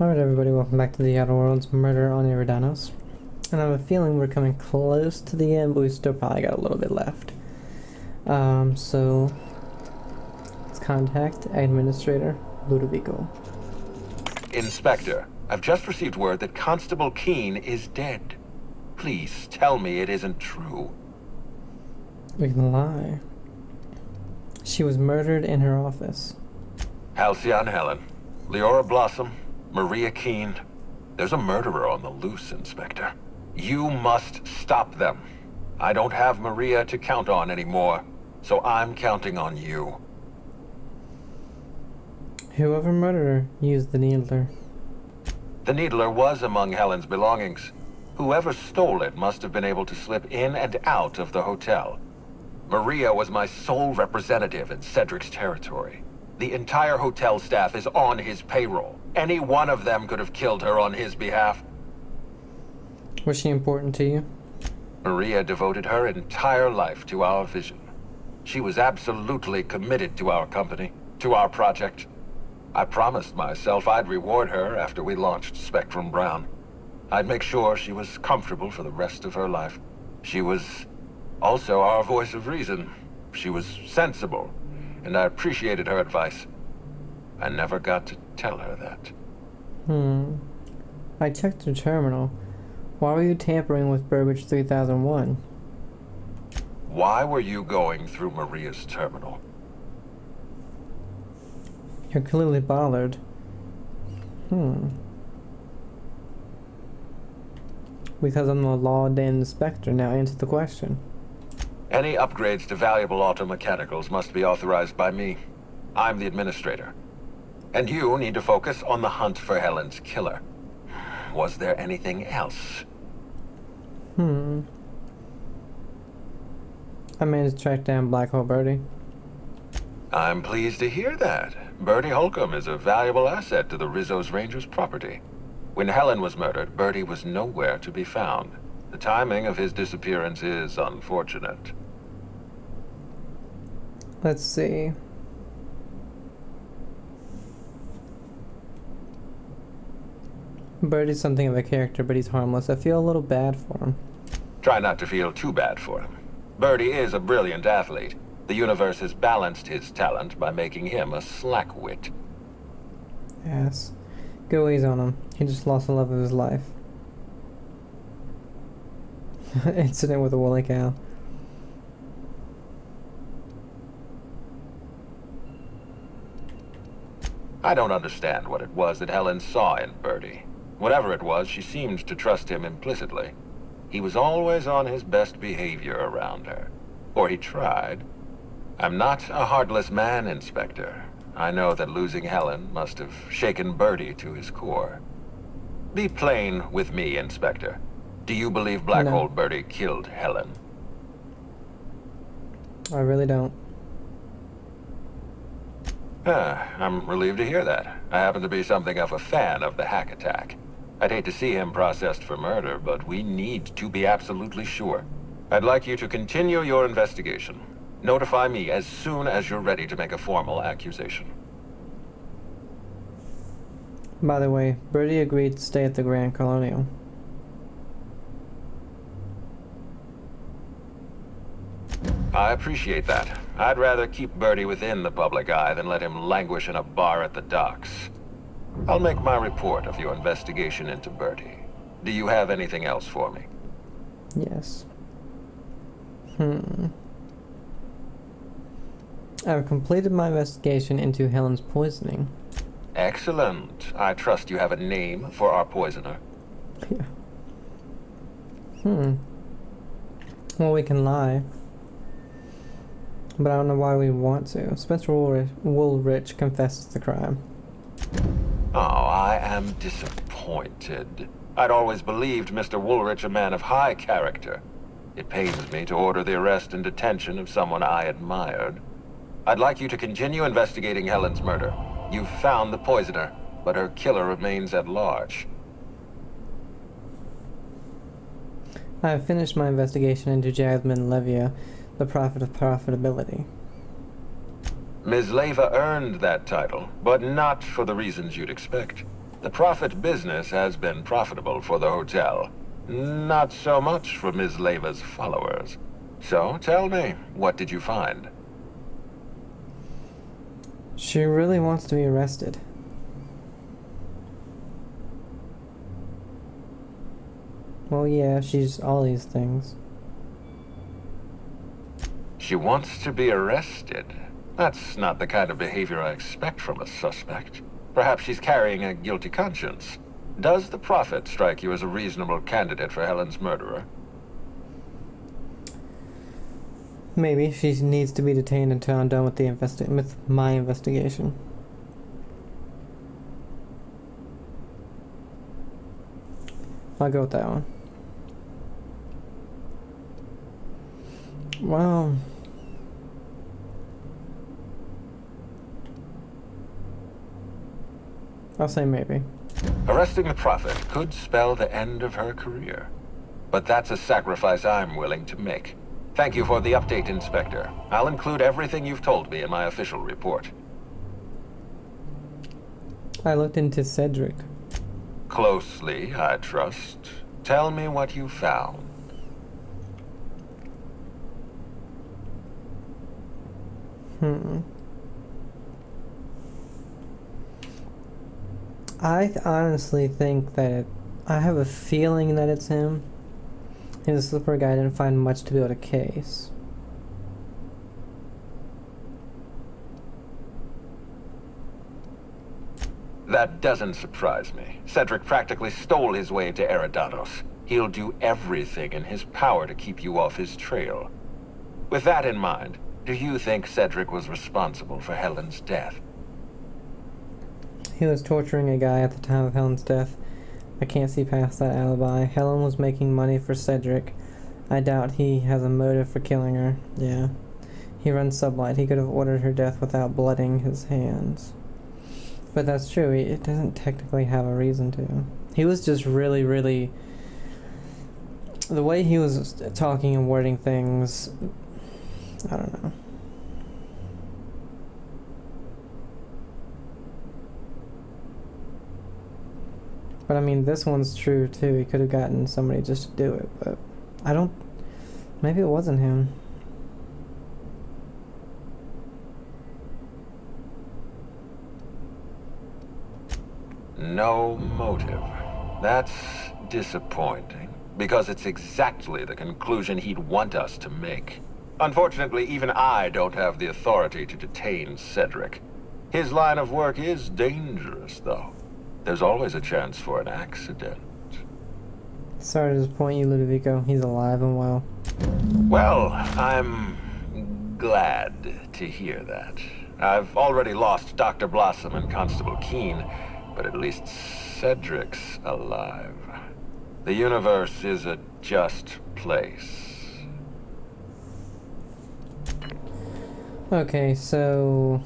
Alright everybody, welcome back to the Outer Worlds Murder on Eridanos. And I have a feeling we're coming close to the end, but we still probably got a little bit left. So let's contact Administrator Ludovico. Inspector, I've just received word that Constable Keene is dead. Please tell me it isn't true. We can lie. She was murdered in her office. Halcyon Helen, Leora Blossom, Maria Keene. There's a murderer on the loose, Inspector. You must stop them. I don't have Maria to count on anymore, so I'm counting on you. Whoever murdered her used the needler. The needler was among Helen's belongings. Whoever stole it must have been able to slip in and out of the hotel. Maria was my sole representative in Cedric's territory. The entire hotel staff is on his payroll. Any one of them could have killed her on his behalf. Was she important to you? Maria devoted her entire life to our vision. She was absolutely committed to our company, to our project. I promised myself I'd reward her after we launched Spectrum Brown. I'd make sure she was comfortable for the rest of her life. She was also our voice of reason. She was sensible, and I appreciated her advice. I never got to tell her that. I checked your terminal. Why were you tampering with Burbage 3001? Why were you going through Maria's terminal? You're clearly bothered. Because I'm the law-abiding inspector, now answer the question. Any upgrades to valuable automechanicals must be authorized by me. I'm the administrator. And you need to focus on the hunt for Helen's killer. Was there anything else? I managed to track down Black Hole Birdie. I'm pleased to hear that. Bertie Holcomb is a valuable asset to the Rizzo's Rangers property. When Helen was murdered, Bertie was nowhere to be found. The timing of his disappearance is unfortunate. Let's see. Birdie's something of a character, but he's harmless. I feel a little bad for him. Try not to feel too bad for him. Bertie is a brilliant athlete. The universe has balanced his talent by making him a slackwit. Yes. Go easy on him. He just lost the love of his life. Incident with a woolly cow. I don't understand what it was that Helen saw in Bertie. Whatever it was, she seemed to trust him implicitly. He was always on his best behavior around her. Or he tried. I'm not a heartless man, Inspector. I know that losing Helen must have shaken Bertie to his core. Be plain with me, Inspector. Do you believe Black No. Hole Bertie killed Helen? I really don't. I'm relieved to hear that. I happen to be something of a fan of the hack attack. I'd hate to see him processed for murder, but we need to be absolutely sure. I'd like you to continue your investigation. Notify me as soon as you're ready to make a formal accusation. By the way, Birdie agreed to stay at the Grand Colonial. I appreciate that. I'd rather keep Bertie within the public eye than let him languish in a bar at the docks. I'll make my report of your investigation into Bertie. Do you have anything else for me? Yes. I've completed my investigation into Helen's poisoning. Excellent. I trust you have a name for our poisoner. Well, we can lie. But I don't know why we want to. Spencer Woolrich confesses the crime. Oh, I am disappointed. I'd always believed Mr. Woolrich a man of high character. It pains me to order the arrest and detention of someone I admired. I'd like you to continue investigating Helen's murder. You've found the poisoner, but her killer remains at large. I have finished my investigation into Jasmine Levia, the prophet of profitability. Ms. Leyva earned that title, but not for the reasons you'd expect. The Prophet business has been profitable for the hotel. Not so much for Ms. Leva's followers. So, tell me, what did you find? She really wants to be arrested. Well, yeah, she's all these things. She wants to be arrested. That's not the kind of behavior I expect from a suspect. Perhaps she's carrying a guilty conscience. Does the Prophet strike you as a reasonable candidate for Helen's murderer? Maybe she needs to be detained until I'm done with with my investigation. I'll go with that one. Well, I'll say maybe. Arresting the Prophet could spell the end of her career. But that's a sacrifice I'm willing to make. Thank you for the update, Inspector. I'll include everything you've told me in my official report. I looked into Cedric. Closely, I trust. Tell me what you found. I honestly think that I have a feeling that it's him. He's a slippery guy. Didn't find much to build a case. That doesn't surprise me. Cedric practically stole his way to Eridanos. He'll do everything in his power to keep you off his trail. With that in mind, do you think Cedric was responsible for Helen's death? He was torturing a guy at the time of Helen's death. I can't see past that alibi. Helen was making money for Cedric. I doubt he has a motive for killing her. Yeah. He runs Sublight. He could have ordered her death without blooding his hands. But that's true. It doesn't technically have a reason to. He was just really... The way he was talking and wording things... I don't know. But I mean, this one's true too. He could have gotten somebody just to do it, but I don't... Maybe it wasn't him. No motive. That's disappointing, because it's exactly the conclusion he'd want us to make. Unfortunately, even I don't have the authority to detain Cedric. His line of work is dangerous, though. There's always a chance for an accident. Sorry to disappoint you, Ludovico. He's alive and well. Well, I'm glad to hear that. I've already lost Dr. Blossom and Constable Keene, but at least Cedric's alive. The universe is a just place. Okay, so...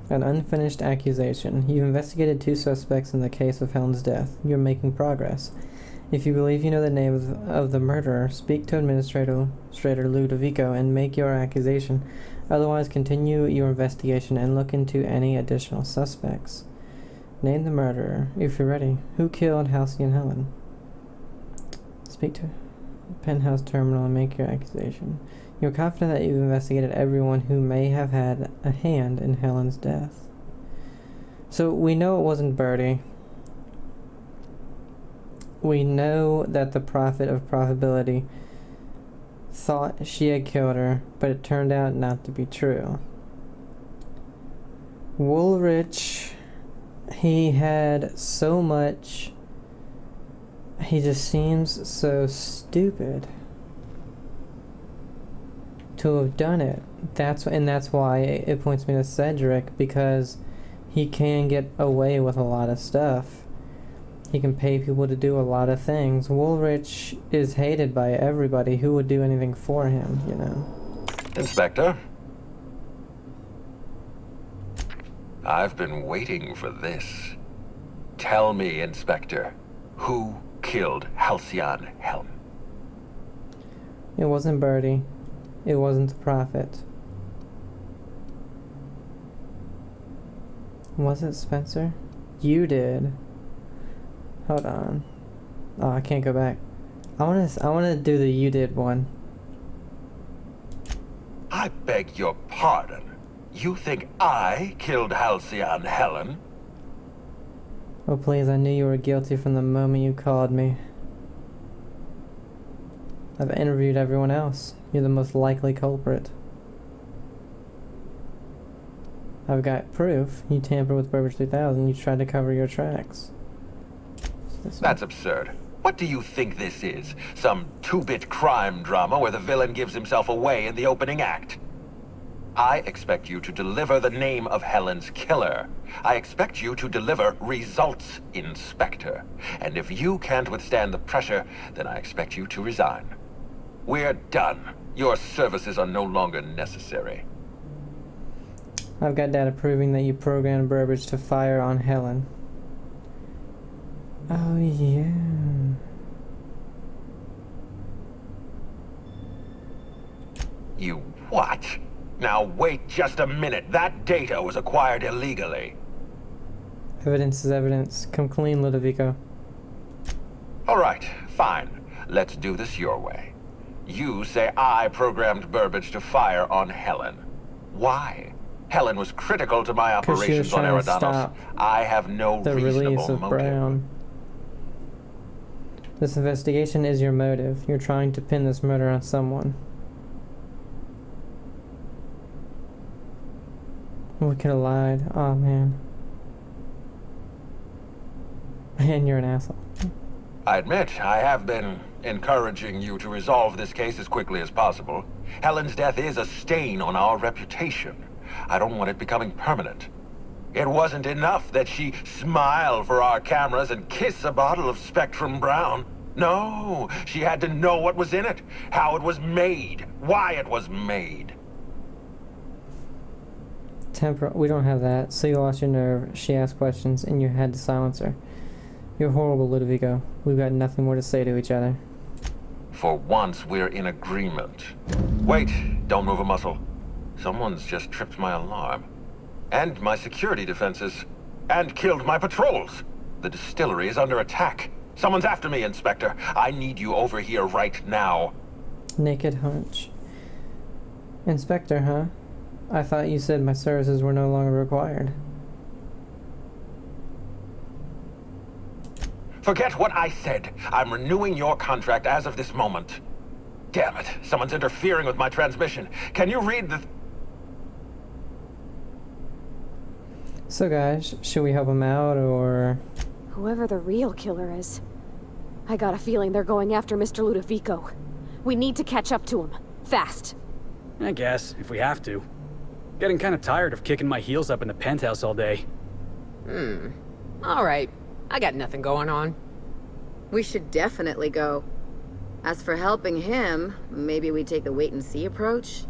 An unfinished accusation. You've investigated 2 suspects in the case of Helen's death. You're making progress. If you believe you know the name of the murderer, speak to Administrator Ludovico and make your accusation. Otherwise, continue your investigation and look into any additional suspects. Name the murderer, if you're ready. Who killed Halcyon Helen? Speak to Penthouse Terminal and make your accusation. You're confident that you've investigated everyone who may have had a hand in Helen's death. So we know it wasn't Birdie. We know that the Prophet of Probability thought she had killed her, but it turned out not to be true. Woolrich, he had so much... He just seems so stupid to have done it. That's why it points me to Cedric, because he can get away with a lot of stuff. He can pay people to do a lot of things. Woolrich is hated by everybody who would do anything for him, you know. Inspector? I've been waiting for this. Tell me, Inspector, who killed Halcyon Helen? It wasn't Birdie. It wasn't the Prophet. Was it Spencer? You did. Hold on. Oh, I can't go back. I wanna do the you did one. I beg your pardon. You think I killed Halcyon Helen? Oh please, I knew you were guilty from the moment you called me. I've interviewed everyone else. You're the most likely culprit. I've got proof. You tampered with Burbage 3000. You tried to cover your tracks. That's absurd. What do you think this is? Some two-bit crime drama where the villain gives himself away in the opening act? I expect you to deliver the name of Helen's killer. I expect you to deliver results, Inspector. And if you can't withstand the pressure, then I expect you to resign. We're done. Your services are no longer necessary. I've got data proving that you programmed Burbage to fire on Helen. Oh yeah. You what? Now wait just a minute. That data was acquired illegally. Evidence is evidence. Come clean, Ludovico. All right, fine. Let's do this your way. You say I programmed Burbage to fire on Helen. Why? Helen was critical to my 'Cause she was operations on trying to Eridanos. stop I have no the reasonable release of motive. Brown. This investigation is your motive. You're trying to pin this murder on someone. We could have lied. Oh man. And you're an asshole. I admit, I have been encouraging you to resolve this case as quickly as possible. Helen's death is a stain on our reputation. I don't want it becoming permanent. It wasn't enough that she smile for our cameras and kiss a bottle of Spectrum Brown. No, she had to know what was in it, how it was made, why it was made. We don't have that. So you lost your nerve. She asked questions and you had to silence her. You're horrible, Ludovico. We've got nothing more to say to each other. For once, we're in agreement. Wait, don't move a muscle. Someone's just tripped my alarm. And my security defenses. And killed my patrols. The distillery is under attack. Someone's after me, Inspector. I need you over here right now. Naked hunch. Inspector, huh? I thought you said my services were no longer required. Forget what I said. I'm renewing your contract as of this moment. Damn it, someone's interfering with my transmission. Can you read the... So guys, should we help him out or... Whoever the real killer is. I got a feeling they're going after Mr. Ludovico. We need to catch up to him. Fast. I guess, if we have to. Getting kind of tired of kicking my heels up in the penthouse all day. All right. I got nothing going on. We should definitely go. As for helping him, maybe we take the wait-and-see approach?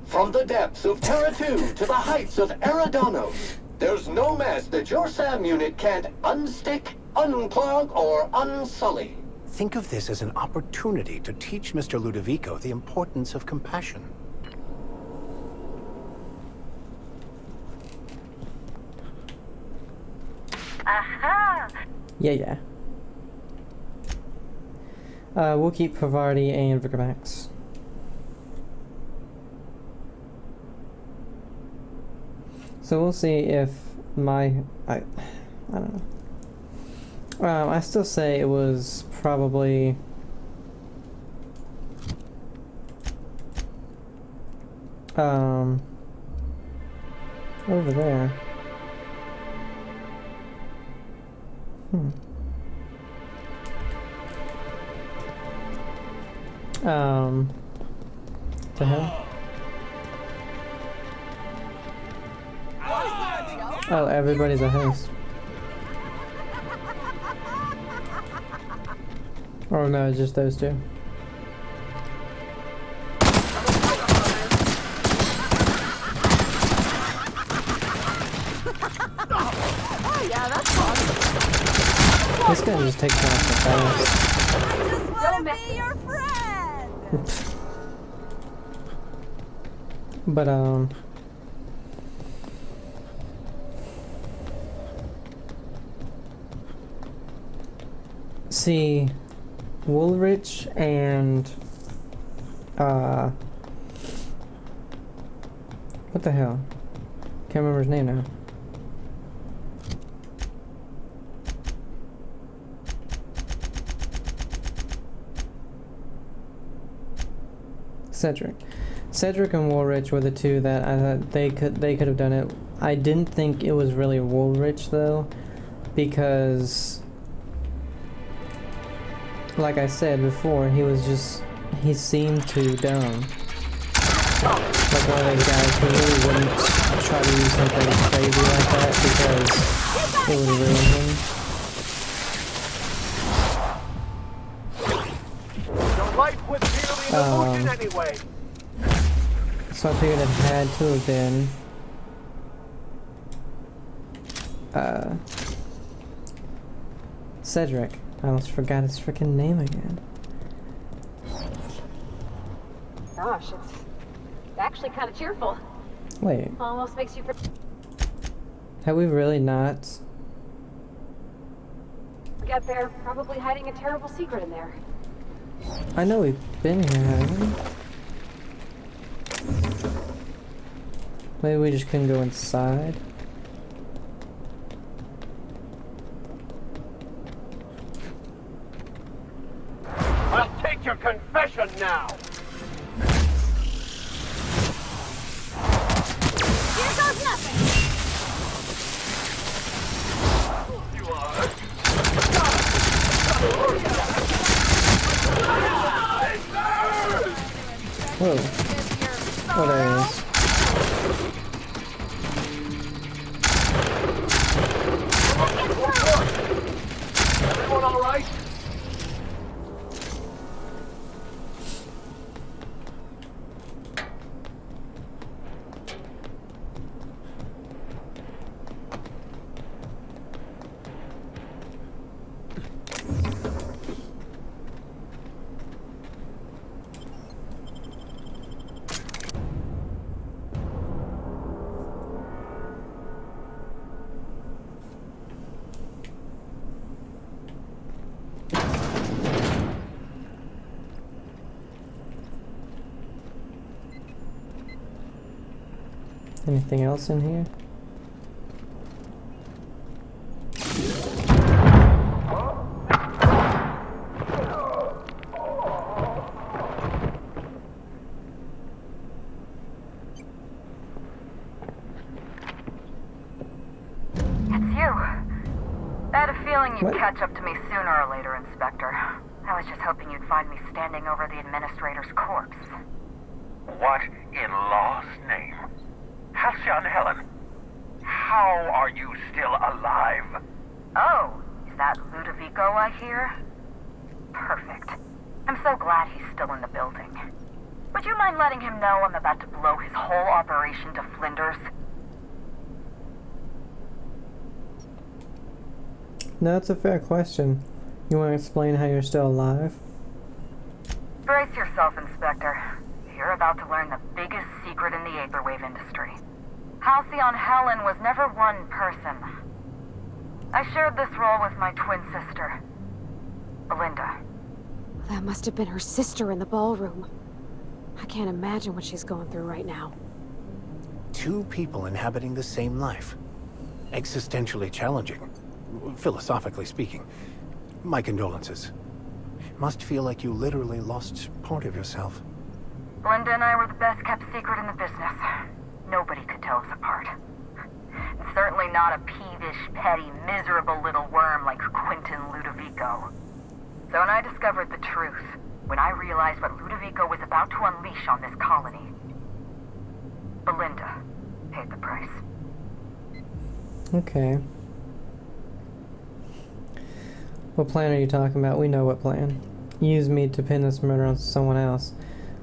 From the depths of Terra 2 to the heights of Eridanos, there's no mess that your SAM unit can't unstick, unclog, or unsully. Think of this as an opportunity to teach Mr. Ludovico the importance of compassion. Aha! Yeah. We'll keep Pavarti and Vicamax. So we'll see if I don't know. I still say it was probably over there. The hell? Oh, everybody's a host. Oh no, it's just those two. Oh yeah, that's fun. This guy just takes off so fast. Don't be your friend. But see, Woolrich and what the hell? Can't remember his name now. Cedric and Woolrich were the two that I thought they could have done it. I didn't think it was really Woolrich though, because like I said before, he seemed too dumb. Like one of those guys who really wouldn't try to do something crazy like that because it would ruin him. Your life was merely an illusion anyway. So I figured it had to have been Cedric. I almost forgot his freaking name again. Gosh, it's actually kind of cheerful. Wait, Almost makes you. have we really not? Get there, probably hiding a terrible secret in there. I know we've been here, haven't we? Maybe we just couldn't go inside. I'll take your confession now. Here goes nothing. You are. Whoa. Oh, there he is. Everyone all right? Anything else in here? It's you. I had a feeling you'd catch up to me sooner or later, Inspector. I was just hoping you'd find me standing over the administrator's corpse. What in law's name? Halcyon Helen, how are you still alive? Oh, is that Ludovico I hear? Perfect. I'm so glad he's still in the building. Would you mind letting him know I'm about to blow his whole operation to flinders? No, that's a fair question. You want to explain how you're still alive? Brace yourself, Inspector. You're about to learn the biggest secret in the vaporwave industry. Halcyon Helen was never one person. I shared this role with my twin sister, Belinda. That must have been her sister in the ballroom. I can't imagine what she's going through right now. Two people inhabiting the same life. Existentially challenging. Philosophically speaking. My condolences. Must feel like you literally lost part of yourself. Belinda and I were the best kept secret in the business. Nobody could tell us apart. And certainly not a peevish, petty, miserable little worm like Quentin Ludovico. So when I discovered the truth, when I realized what Ludovico was about to unleash on this colony, Belinda paid the price. Okay. What plan are you talking about? We know what plan. Use me to pin this murder on someone else.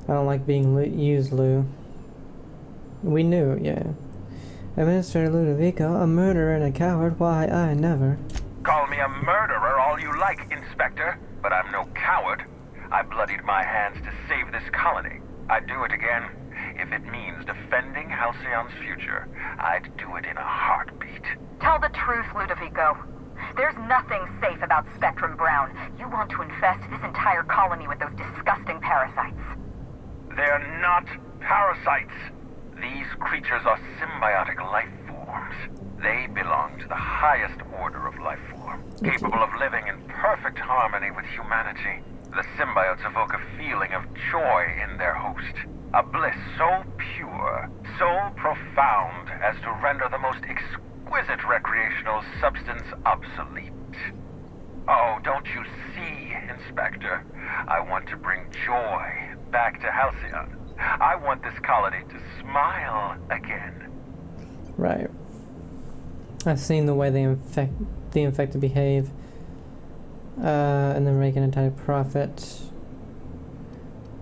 I don't like being used, Lou. We knew, yeah. Administrator Ludovico, a murderer and a coward, why, I never. Call me a murderer all you like, Inspector, but I'm no coward. I bloodied my hands to save this colony. I'd do it again. If it means defending Halcyon's future, I'd do it in a heartbeat. Tell the truth, Ludovico. There's nothing safe about Spectrum Brown. You want to infest this entire colony with those disgusting parasites. They're not parasites. These creatures are symbiotic life forms. They belong to the highest order of life form, capable of living in perfect harmony with humanity. The symbiotes evoke a feeling of joy in their host. A bliss so pure, so profound as to render the most exquisite recreational substance obsolete. Oh, don't you see, Inspector? I want to bring joy back to Halcyon. I want this colony to smile again. Right. I've seen the way the infected behave, and they're making a tiny profit.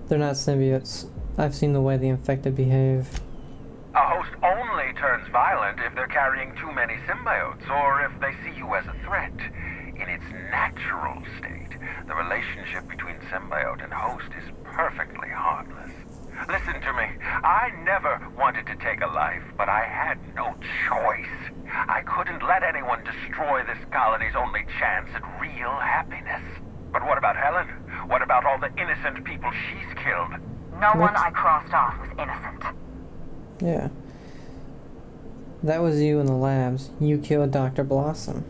They're not symbiotes. I've seen the way the infected behave. A host only turns violent if they're carrying too many symbiotes, or if they see you as a threat. In its natural state, the relationship between symbiote and host is perfectly harmless. Listen to me. I never wanted to take a life, but I had no choice. I couldn't let anyone destroy this colony's only chance at real happiness. But what about Helen? What about all the innocent people she's killed? No one I crossed off was innocent. Yeah. That was you in the labs. You killed Dr. Blossom.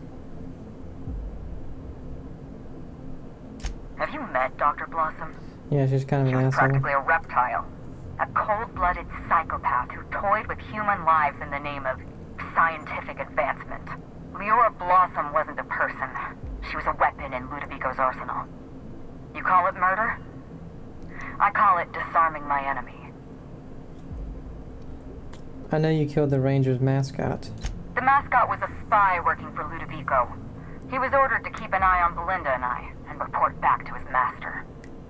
Have you met Dr. Blossom? Yeah, she's kind of She an was asshole. practically a reptile. A cold-blooded psychopath who toyed with human lives in the name of scientific advancement. Leora Blossom wasn't a person. She was a weapon in Ludovico's arsenal. You call it murder? I call it disarming my enemy. I know you killed the Rangers mascot. The mascot was a spy working for Ludovico. He was ordered to keep an eye on Belinda and I, and report back to his master.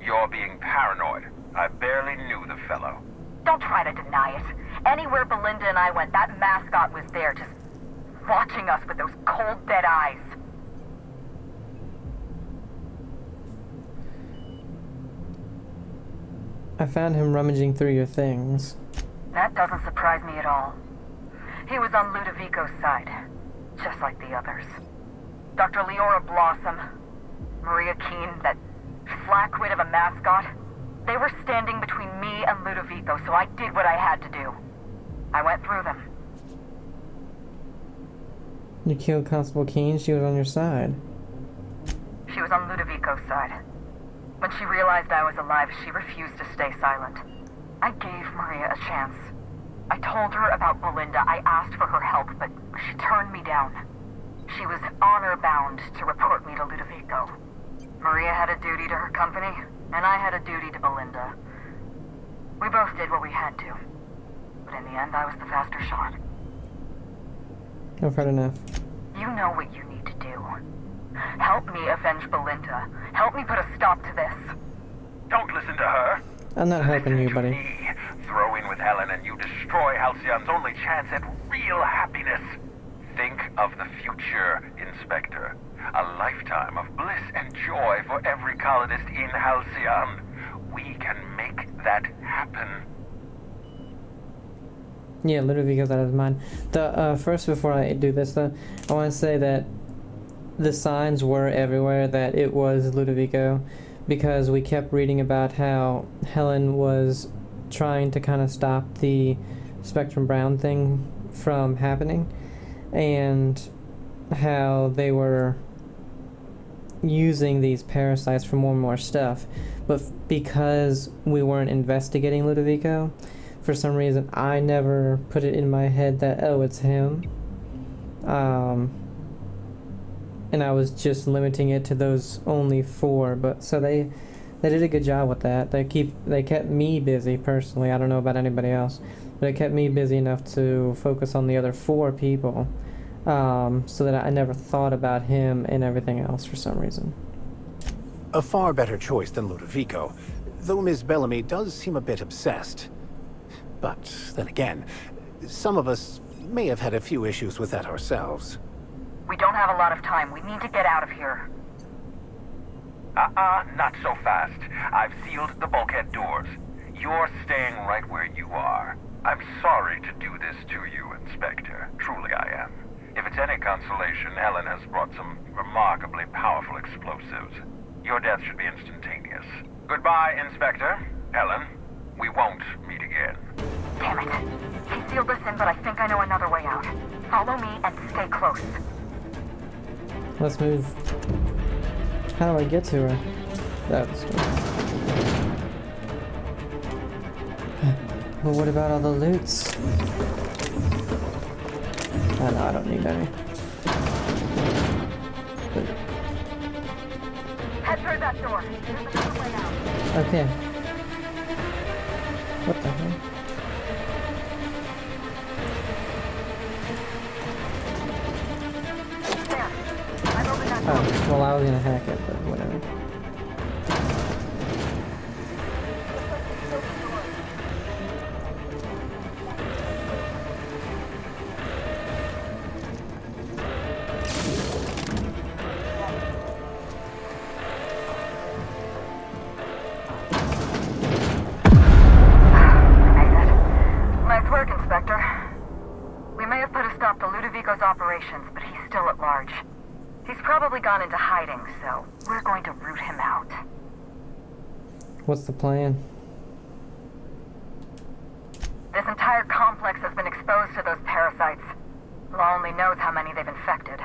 You're being paranoid. I barely knew the fellow. Don't try to deny it. Anywhere Belinda and I went, that mascot was there, just watching us with those cold, dead eyes. I found him rummaging through your things. That doesn't surprise me at all. He was on Ludovico's side, just like the others. Dr. Leora Blossom, Maria Keene, that flackwit of a mascot, they were standing between me and Ludovico, so I did what I had to do. I went through them. You killed Constable Keene, she was on your side. She was on Ludovico's side. When she realized I was alive, she refused to stay silent. I gave Maria a chance. I told her about Belinda. I asked for her help, but she turned me down. She was honor-bound to report me to Ludovico. Maria had a duty to her company, and I had a duty to Belinda. We both did what we had to. But in the end, I was the faster shot. I've heard enough. You know what you need to do. Help me avenge Belinda. Help me put a stop to this. Don't listen to her. I'm not helping you, To buddy. me. Throw in with Helen and you destroy Halcyon's only chance at real happiness. Think of the future, Inspector. A lifetime of bliss and joy for every colonist in Halcyon. We can make that happen. Yeah, Ludovico's out of his mind. First, before I do this, though, I want to say that the signs were everywhere that it was Ludovico, because we kept reading about how Helen was trying to kind of stop the Spectrum Brown thing from happening, and how they were using these parasites for more and more stuff. But because we weren't investigating Ludovico, for some reason I never put it in my head that, oh, it's him. And I was just limiting it to those only 4, but so they did a good job with that. They kept me busy personally. I don't know about anybody else, but it kept me busy enough to focus on the other 4 people, so that I never thought about him and everything else for some reason. A far better choice than Ludovico, though Ms. Bellamy does seem a bit obsessed. But then again, some of us may have had a few issues with that ourselves. We don't have a lot of time. We need to get out of here. Not so fast. I've sealed the bulkhead doors. You're staying right where you are. I'm sorry to do this to you, Inspector. Truly I am. If it's any consolation, Helen has brought some remarkably powerful explosives. Your death should be instantaneous. Goodbye, Inspector. Helen, we won't meet again. Damn it. He sealed us in, but I think I know another way out. Follow me and stay close. Let's move. How do I get to her? That's good. Well, what about all the loots? Oh, no, I don't need any. Head through that door. There's another way out. Okay. What the hell? There. I've opened that door. Oh, well, I was gonna hack it, but whatever. Nice work, Inspector. We may have put a stop to Ludovico's operations, but he's still at large. He's probably gone into hiding, so we're going to root him out. What's the plan? This entire complex has been exposed to those parasites. Law only knows how many they've infected.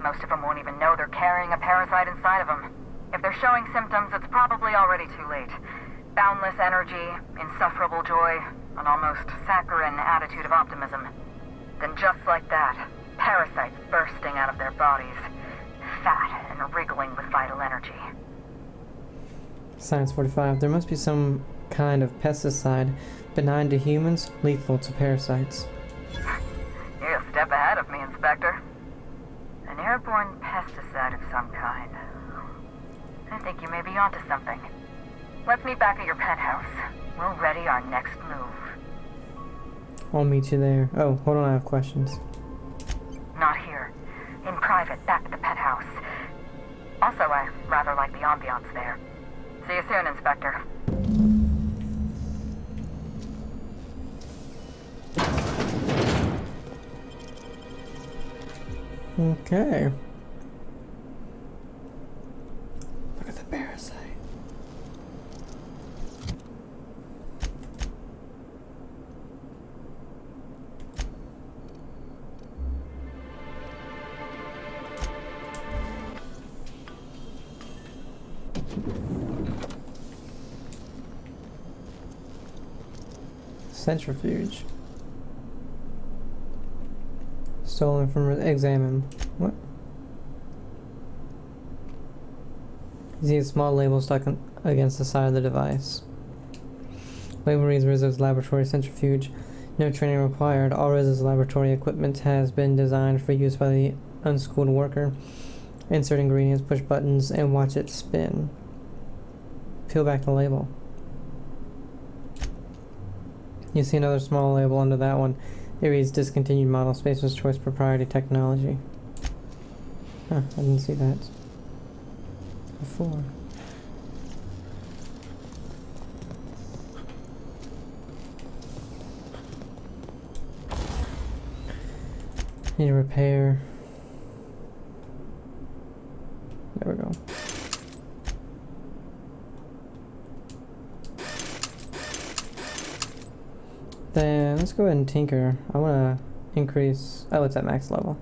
Most of them won't even know they're carrying a parasite inside of them. If they're showing symptoms, it's probably already too late. Boundless energy, insufferable joy, an almost saccharine attitude of optimism. Then just like that, parasites bursting out of their bodies, fat and wriggling with vital energy. Science 45. There must be some kind of pesticide, benign to humans, lethal to parasites. You're a step ahead of me, Inspector. An airborne pesticide of some kind. I think you may be onto something. Let's meet back at your penthouse. We'll ready our next move. I'll meet you there. Oh, hold on, I have questions. Not here. In private, back at the penthouse. Also, I rather like the ambiance there. See you soon, Inspector. Okay. Look at the parasite. Centrifuge. Stolen from examine. What? You see a small label stuck against the side of the device. Label reads Rizzo's laboratory centrifuge. No training required. All Rizzo's laboratory equipment has been designed for use by the unschooled worker. Insert ingredients, push buttons, and watch it spin. Peel back the label. You see another small label under that one. It reads discontinued model, Spacer's Choice proprietary technology. Huh, I didn't see that before. Need to repair. There we go. Then let's go ahead and tinker. I want to increase. Oh, it's at max level.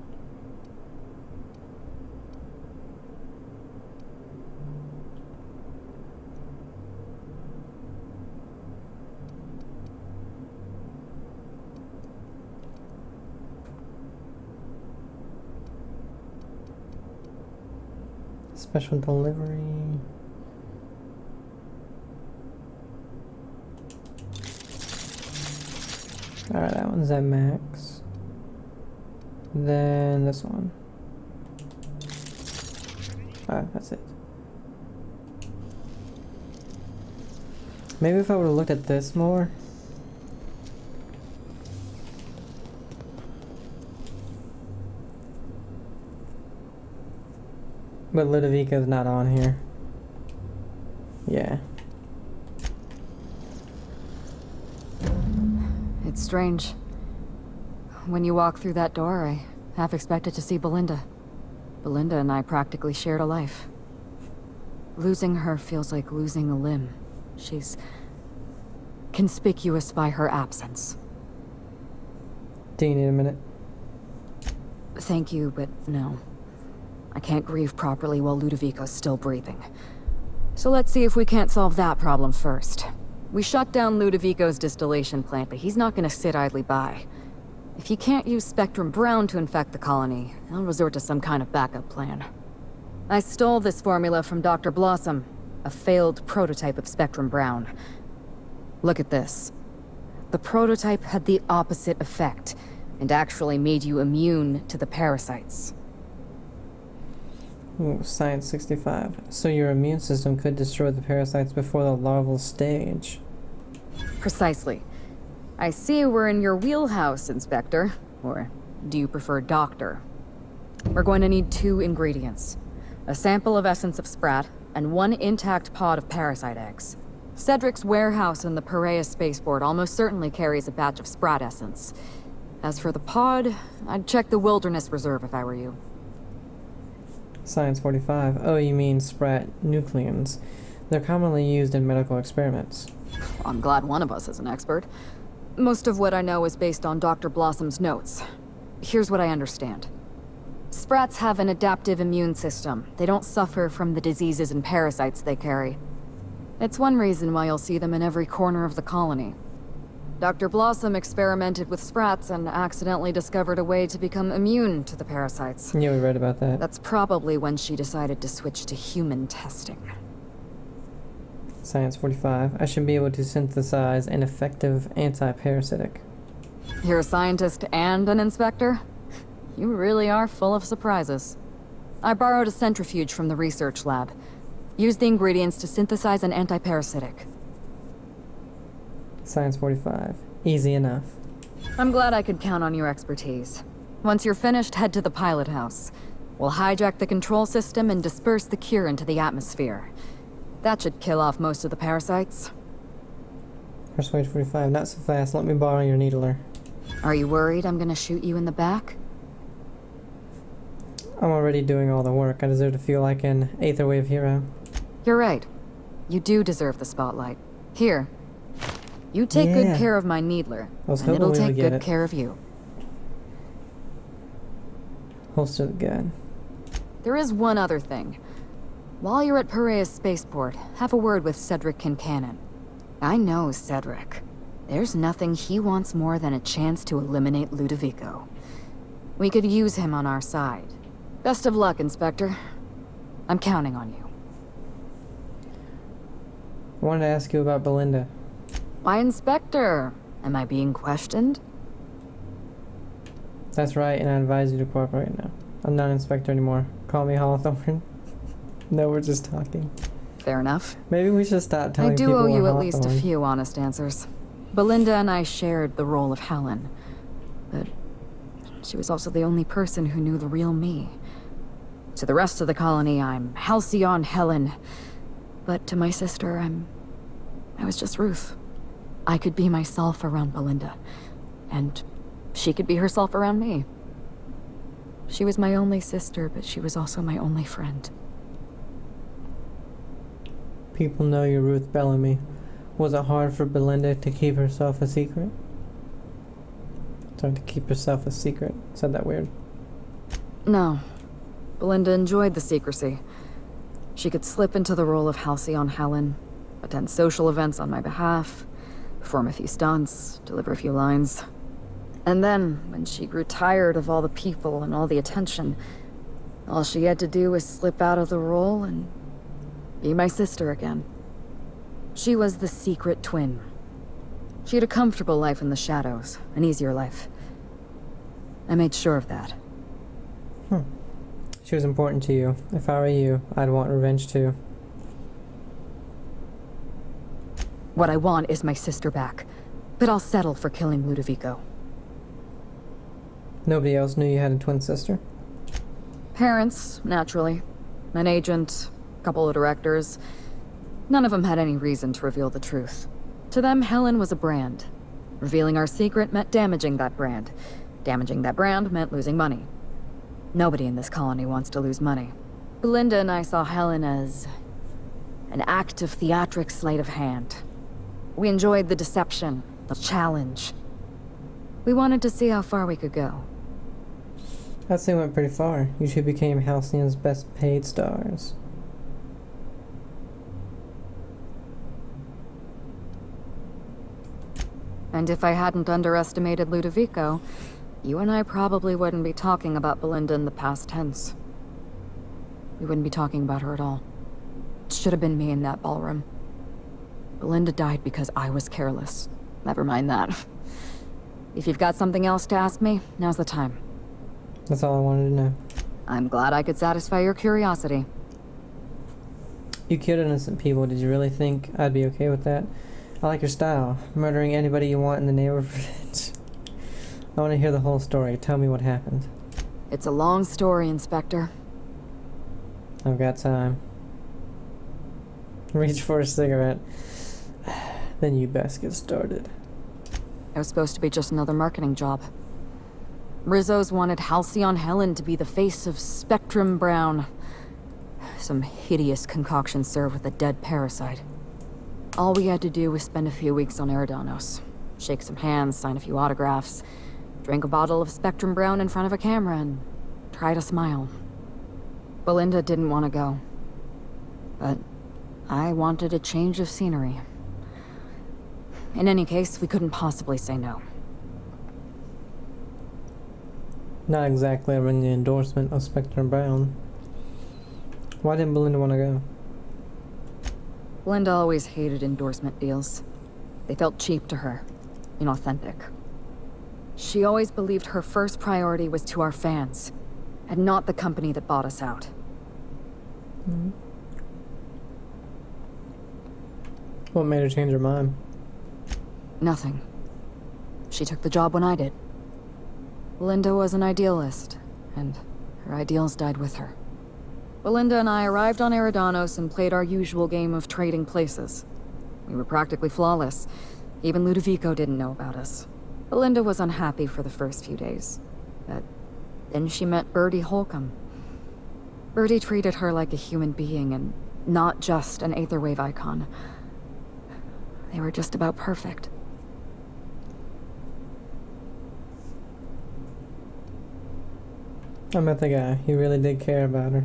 Special delivery. Alright, that one's at max. Then this one. Alright, that's it. Maybe if I would have looked at this more. But Ludovico's not on here. Yeah. It's strange. When you walk through that door, I half expected to see Belinda. Belinda and I practically shared a life. Losing her feels like losing a limb. She's conspicuous by her absence. Do you need a minute? Thank you, but no. I can't grieve properly while Ludovico's still breathing. So let's see if we can't solve that problem first. We shut down Ludovico's distillation plant, but he's not gonna sit idly by. If he can't use Spectrum Brown to infect the colony, he'll resort to some kind of backup plan. I stole this formula from Dr. Blossom, a failed prototype of Spectrum Brown. Look at this. The prototype had the opposite effect, and actually made you immune to the parasites. Ooh, Science 65. So your immune system could destroy the parasites before the larval stage. Precisely. I see we're in your wheelhouse, Inspector. Or do you prefer Doctor? We're going to need 2 ingredients. A sample of essence of sprat, and 1 intact pod of parasite eggs. Cedric's warehouse in the Perea spaceport almost certainly carries a batch of sprat essence. As for the pod, I'd check the Wilderness Reserve if I were you. Science 45. Oh, you mean sprat nucleons. They're commonly used in medical experiments. I'm glad one of us is an expert. Most of what I know is based on Dr. Blossom's notes. Here's what I understand. Sprats have an adaptive immune system. They don't suffer from the diseases and parasites they carry. It's one reason why you'll see them in every corner of the colony. Dr. Blossom experimented with sprats and accidentally discovered a way to become immune to the parasites. Yeah, we read about that. That's probably when she decided to switch to human testing. Science 45. I should be able to synthesize an effective anti-parasitic. You're a scientist and an inspector? You really are full of surprises. I borrowed a centrifuge from the research lab. Use the ingredients to synthesize an anti-parasitic. Science 45. Easy enough. I'm glad I could count on your expertise. Once you're finished, head to the pilot house. We'll hijack the control system and disperse the cure into the atmosphere. That should kill off most of the parasites. Persuade 45. Not so fast. Let me borrow your needler. Are you worried I'm gonna shoot you in the back? I'm already doing all the work. I deserve to feel like an Aether Wave hero. You're right. You do deserve the spotlight. Here. You take good care of my needler, and it'll take good care of you. Holster the gun. There is one other thing. While you're at Perea's spaceport, have a word with Cedric Kincannon. I know Cedric. There's nothing he wants more than a chance to eliminate Ludovico. We could use him on our side. Best of luck, Inspector. I'm counting on you. I wanted to ask you about Belinda. Why, Inspector? Am I being questioned? That's right, and I advise you to cooperate now. I'm not an inspector anymore. Call me Hawthorne. No, we're just talking. Fair enough. Maybe we should stop telling I do people owe you we're at least a Hawthorne. few honest answers. Belinda and I shared the role of Helen, but she was also the only person who knew the real me. To the rest of the colony, I'm Halcyon Helen, but to my sister, I was just Ruth. I could be myself around Belinda, and she could be herself around me. She was my only sister, but she was also my only friend. People know you're Ruth Bellamy. Was it hard for Belinda to keep herself a secret? Sorry, to keep herself a secret. Said that weird. No. Belinda enjoyed the secrecy. She could slip into the role of Halcyon Helen, attend social events on my behalf, perform a few stunts, deliver a few lines. And then, when she grew tired of all the people and all the attention, all she had to do was slip out of the role and be my sister again. She was the secret twin. She had a comfortable life in the shadows, an easier life. I made sure of that. She was important to you. If I were you, I'd want revenge too. What I want is my sister back, but I'll settle for killing Ludovico. Nobody else knew you had a twin sister? Parents, naturally. An agent, a couple of directors. None of them had any reason to reveal the truth. To them, Helen was a brand. Revealing our secret meant damaging that brand. Damaging that brand meant losing money. Nobody in this colony wants to lose money. Belinda and I saw Helen as an active theatric sleight of hand. We enjoyed the deception, the challenge. We wanted to see how far we could go. I'd say went pretty far. You two became Halcyon's best paid stars. And if I hadn't underestimated Ludovico, you and I probably wouldn't be talking about Belinda in the past tense. We wouldn't be talking about her at all. It should have been me in that ballroom. Belinda died because I was careless. Never mind that. If you've got something else to ask me, now's the time. That's all I wanted to know. I'm glad I could satisfy your curiosity. You killed innocent people. Did you really think I'd be okay with that? I like your style. Murdering anybody you want in the name of revenge. I want to hear the whole story. Tell me what happened. It's a long story, Inspector. I've got time. Reach for a cigarette. Then you best get started. It was supposed to be just another marketing job. Rizzo's wanted Halcyon Helen to be the face of Spectrum Brown. Some hideous concoction served with a dead parasite. All we had to do was spend a few weeks on Eridanos. Shake some hands, sign a few autographs, drink a bottle of Spectrum Brown in front of a camera, and try to smile. Belinda didn't want to go. But I wanted a change of scenery. In any case, we couldn't possibly say no. Not exactly a ringing endorsement of Spectrum Brown. Why didn't Belinda want to go? Belinda always hated endorsement deals. They felt cheap to her, inauthentic. She always believed her first priority was to our fans, and not the company that bought us out. Mm-hmm. What made her change her mind? Nothing. She took the job when I did. Belinda was an idealist, and her ideals died with her. Belinda and I arrived on Eridanos and played our usual game of trading places. We were practically flawless. Even Ludovico didn't know about us. Belinda was unhappy for the first few days, but then she met Bertie Holcomb. Bertie treated her like a human being and not just an Aetherwave icon. They were just about perfect. I met the guy. He really did care about her.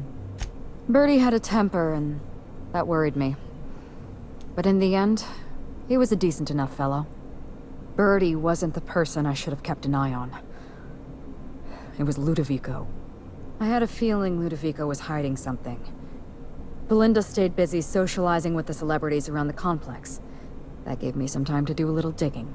Bertie had a temper, and that worried me. But in the end, he was a decent enough fellow. Bertie wasn't the person I should have kept an eye on. It was Ludovico. I had a feeling Ludovico was hiding something. Belinda stayed busy socializing with the celebrities around the complex. That gave me some time to do a little digging.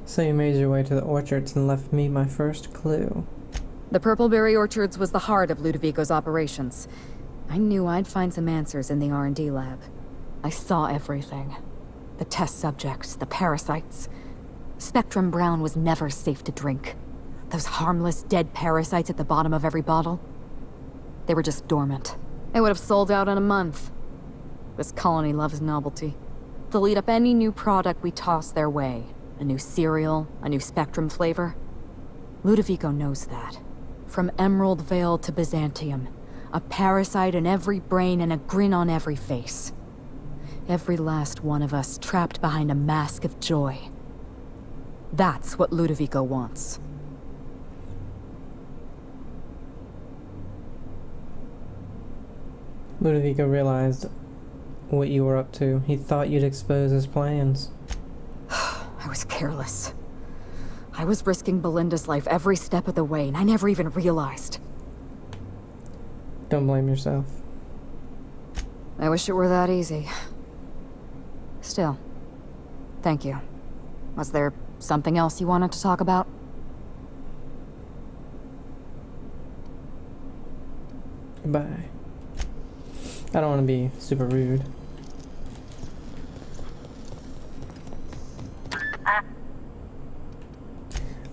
So you made your way to the orchards and left me my first clue. The Purpleberry Orchards was the heart of Ludovico's operations. I knew I'd find some answers in the R&D lab. I saw everything. The test subjects, the parasites. Spectrum Brown was never safe to drink. Those harmless, dead parasites at the bottom of every bottle. They were just dormant. They would have sold out in a month. This colony loves novelty. They'll eat up any new product we toss their way. A new cereal, a new Spectrum flavor. Ludovico knows that. From Emerald Vale to Byzantium. A parasite in every brain and a grin on every face. Every last one of us trapped behind a mask of joy. That's what Ludovico wants. Ludovico realized what you were up to. He thought you'd expose his plans. I was careless. I was risking Belinda's life every step of the way, and I never even realized. Don't blame yourself. I wish it were that easy. Still, thank you. Was there something else you wanted to talk about? Goodbye. I don't want to be super rude.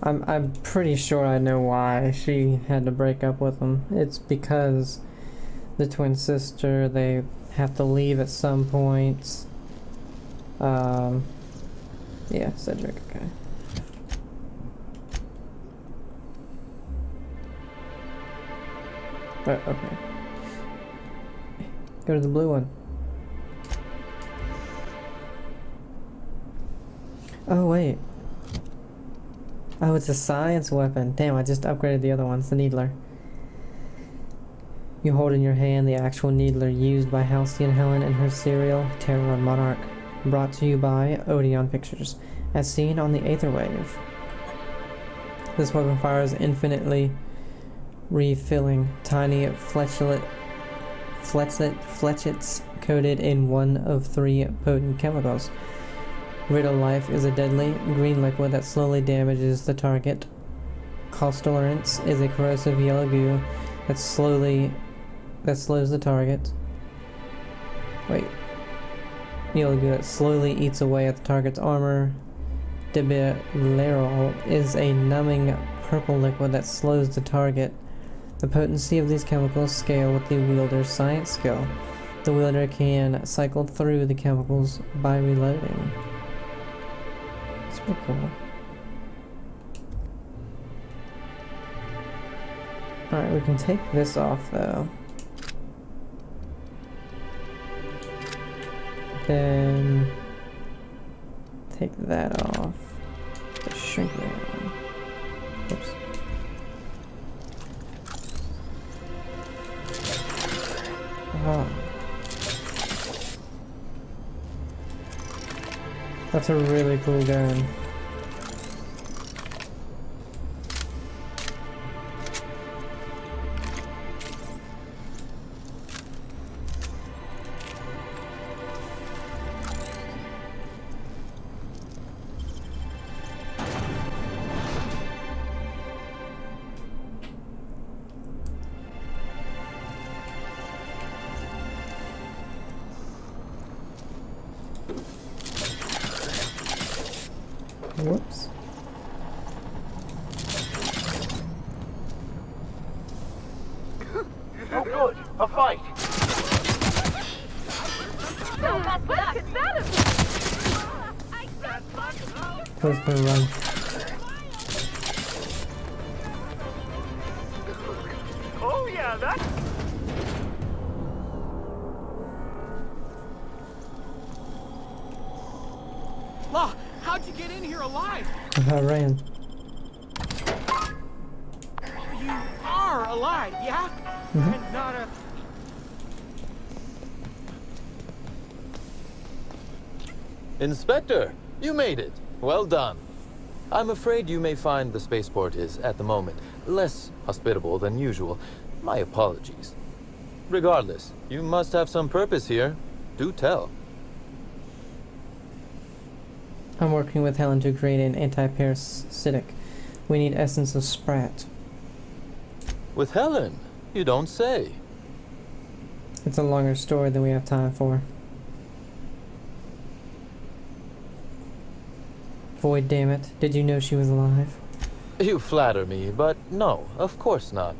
I'm pretty sure I know why she had to break up with him. It's because the twin sister. They have to leave at some point. Yeah, Cedric, okay. Okay. Go to the blue one. Oh, wait. Oh, it's a science weapon. Damn, I just upgraded the other ones, the Needler. You hold in your hand the actual Needler used by Halcyon Helen in her serial Terror on Monarch. Brought to you by Odeon Pictures, as seen on the Aether Wave. This weapon fires infinitely refilling tiny fletchets coated in one of 3 potent chemicals. Riddle Life is a deadly green liquid that slowly damages the target. Costorance is a corrosive yellow goo that slows the target. Wait. Yellow goo that slowly eats away at the target's armor. Debilerol is a numbing purple liquid that slows the target. The potency of these chemicals scale with the wielder's science skill. The wielder can cycle through the chemicals by reloading. It's pretty cool. Alright, we can take this off though. Then take that off. The shrink ray on. Oops. Oh. That's a really cool gun. Whoops. Oh good, a fight! Who's gonna run? Oh yeah, that. La, how'd you get in here alive? I ran. You are alive, yeah? And not a... Inspector, you made it. Well done. I'm afraid you may find the spaceport is, at the moment, less hospitable than usual. My apologies. Regardless, you must have some purpose here. Do tell. I'm working with Helen to create an anti-parasitic. We need essence of Sprat. With Helen? You don't say. It's a longer story than we have time for. Void, damn it. Did you know she was alive? You flatter me, but no, of course not.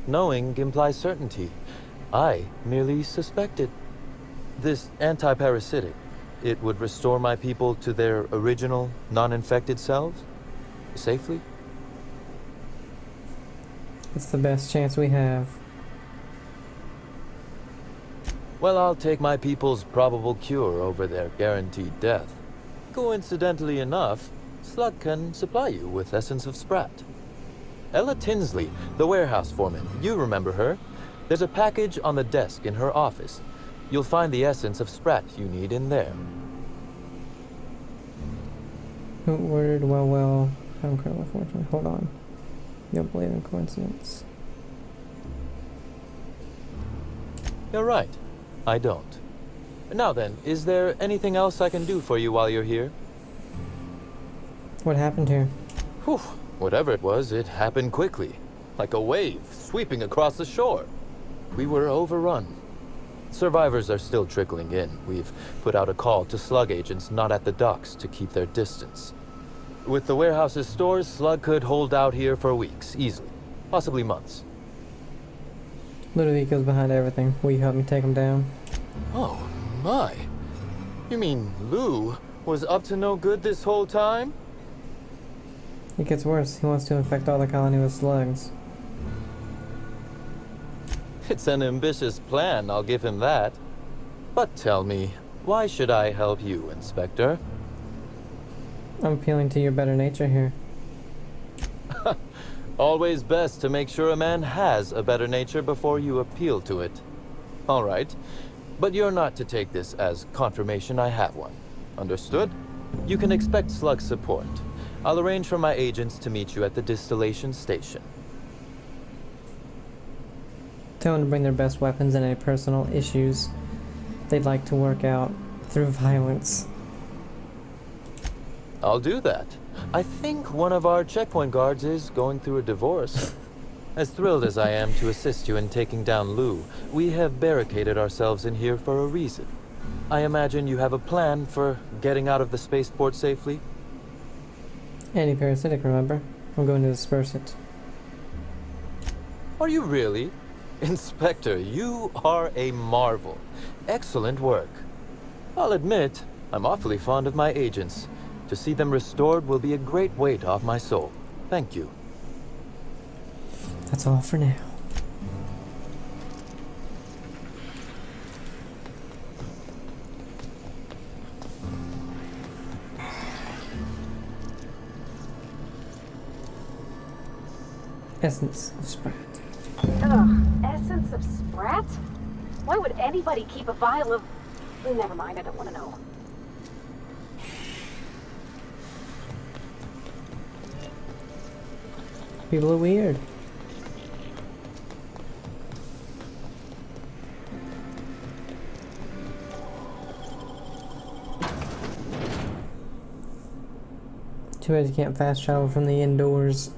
Knowing implies certainty. I merely suspected. This anti-parasitic, it would restore my people to their original, non-infected selves? Safely? It's the best chance we have. Well, I'll take my people's probable cure over their guaranteed death. Coincidentally enough, Slug can supply you with Essence of Sprat. Ella Tinsley, the warehouse foreman, you remember her. There's a package on the desk in her office. You'll find the Essence of Sprat you need in there. Who ordered well, how incredible fortune. Hold on. You don't believe in coincidence. You're right. I don't. Now then, is there anything else I can do for you while you're here? What happened here? Whew. Whatever it was, it happened quickly. Like a wave sweeping across the shore. We were overrun. Survivors are still trickling in. We've put out a call to Slug agents not at the docks to keep their distance. With the warehouse's stores, Slug could hold out here for weeks, easily. Possibly months. Ludovico's behind everything. Will you help me take him down? Oh, my. You mean Lou was up to no good this whole time? It gets worse. He wants to infect all the colony with slugs. It's an ambitious plan, I'll give him that. But tell me, why should I help you, Inspector? I'm appealing to your better nature here. Always best to make sure a man has a better nature before you appeal to it. All right, but you're not to take this as confirmation I have one. Understood? You can expect slug support. I'll arrange for my agents to meet you at the distillation station. Tell them to bring their best weapons and any personal issues they'd like to work out through violence. I'll do that. I think one of our checkpoint guards is going through a divorce. As thrilled as I am to assist you in taking down Lou, we have barricaded ourselves in here for a reason. I imagine you have a plan for getting out of the spaceport safely? Anti-parasitic, remember? I'm going to disperse it. Are you really? Inspector, you are a marvel. Excellent work. I'll admit, I'm awfully fond of my agents. To see them restored will be a great weight off my soul. Thank you. That's all for now. Essence of Sprat. Ugh, essence of Sprat? Why would anybody keep a vial of... Never mind, I don't want to know. People are weird. Too bad you can't fast travel from the indoors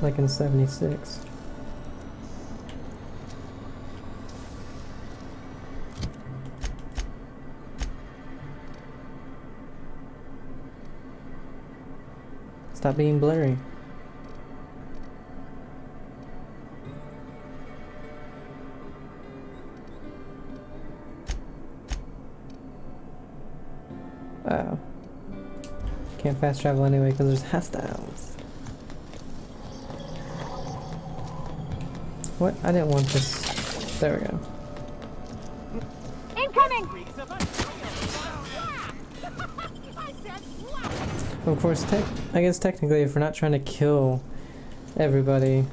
like in 76. Stop being blurry. Oh. Can't fast travel anyway because there's hostiles. What? I didn't want this. There we go. Incoming! Of course, I guess technically if we're not trying to kill everybody,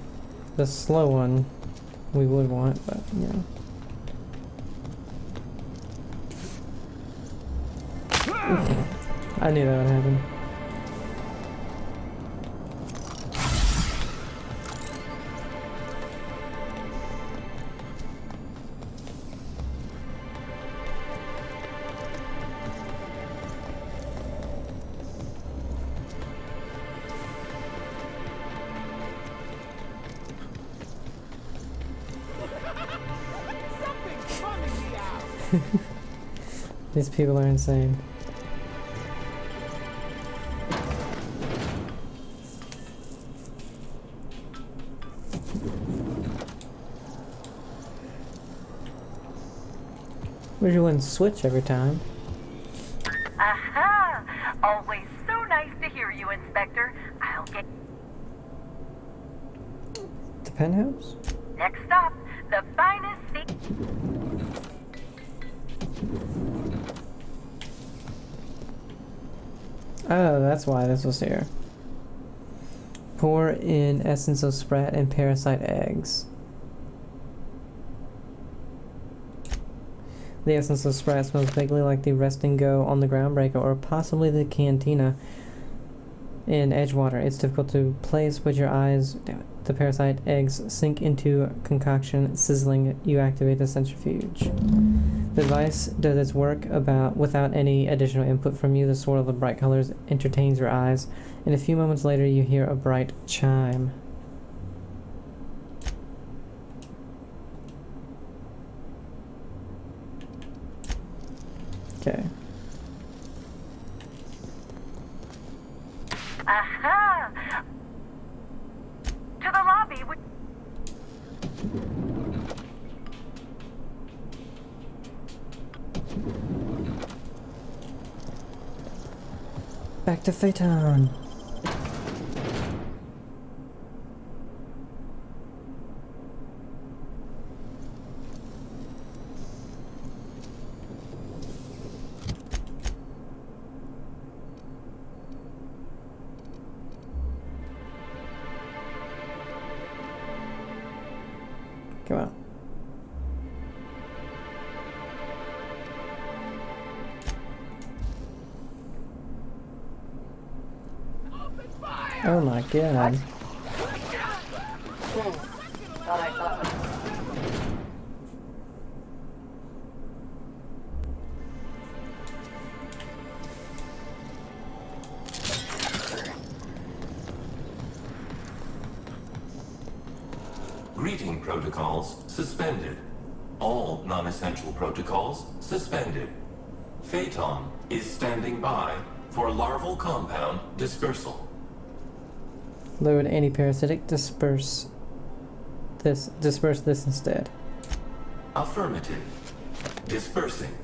the slow one we would want, but yeah. I knew that would happen. These people are insane. Wish you wouldn't switch every time. Aha! Always so nice to hear you, Inspector. I'll get... The penthouse? Next stop, the finest seat... Oh, that's why this was here. Pour in essence of Sprat and parasite eggs. The essence of Sprat smells vaguely like the Rest and Go on the Groundbreaker, or possibly the Cantina in Edgewater. It's difficult to place, but your eyes, damn it, the parasite eggs sink into concoction, sizzling. You activate the centrifuge. The device does its work without any additional input from you. The swirl of the bright colors entertains your eyes, and a few moments later you hear a bright chime. Okay. Aha! To the lobby. Back to Phaeton. Come on. Oh my god. Greeting protocols suspended. All non-essential protocols suspended. Phaeton is standing by for larval compound dispersal. Load anti-parasitic, disperse this instead. Affirmative. Dispersing.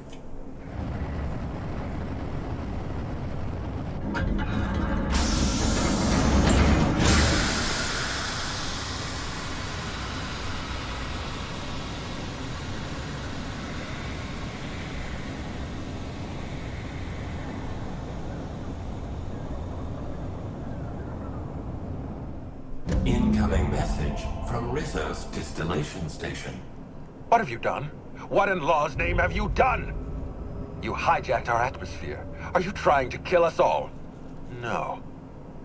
Incoming message from Rizzo's distillation station. What have you done? What in law's name have you done? You hijacked our atmosphere. Are you trying to kill us all? No.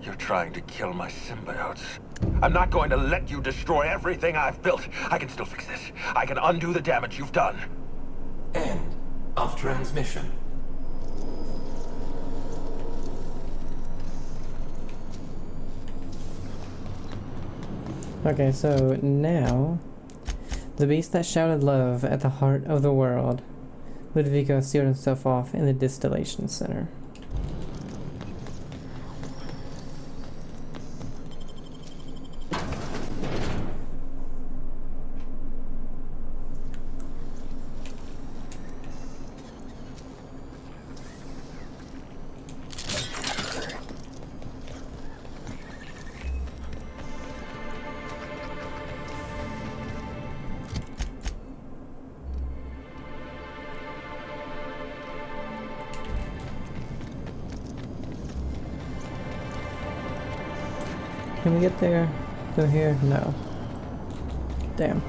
You're trying to kill my symbiotes. I'm not going to let you destroy everything I've built. I can still fix this. I can undo the damage you've done. End of transmission. Okay, so now, the beast that shouted love at the heart of the world, Ludovico sealed himself off in the distillation center. Can we get there? Go here? No. Damn.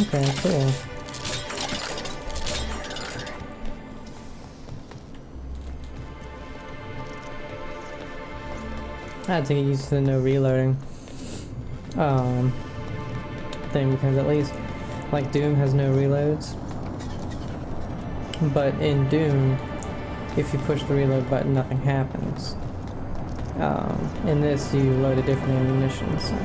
Okay, cool. I had to get used to the no reloading thing, because at least like Doom has no reloads, but in Doom if you push the reload button nothing happens. In this you load a different ammunition, so.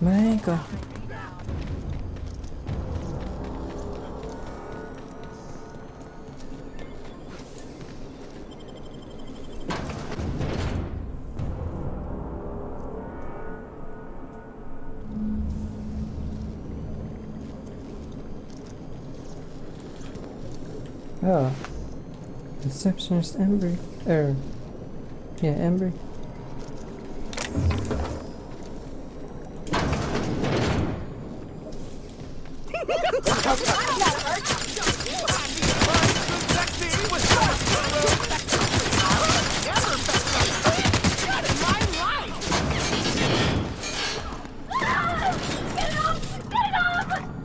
My ankle. Oh. Receptionist Embry. Yeah, Embry.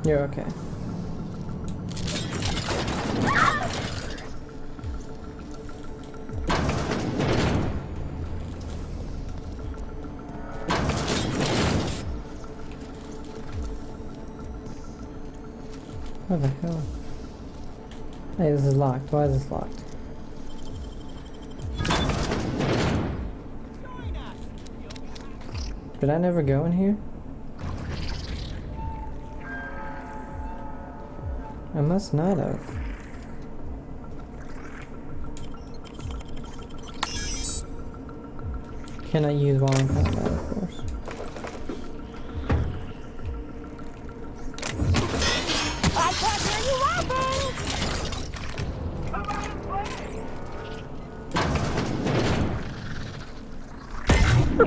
You're okay. What the hell? Hey, this is locked. Why is this locked? Did I never go in here? I must not have. Cannot use while in combat, of course. I can't hear you laughing!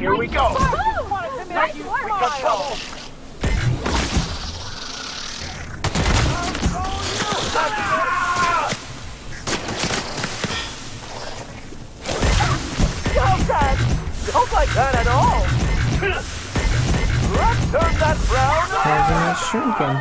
Here we go! Nice work! Don't like that at all! Let's turn that frown How's it shrinking?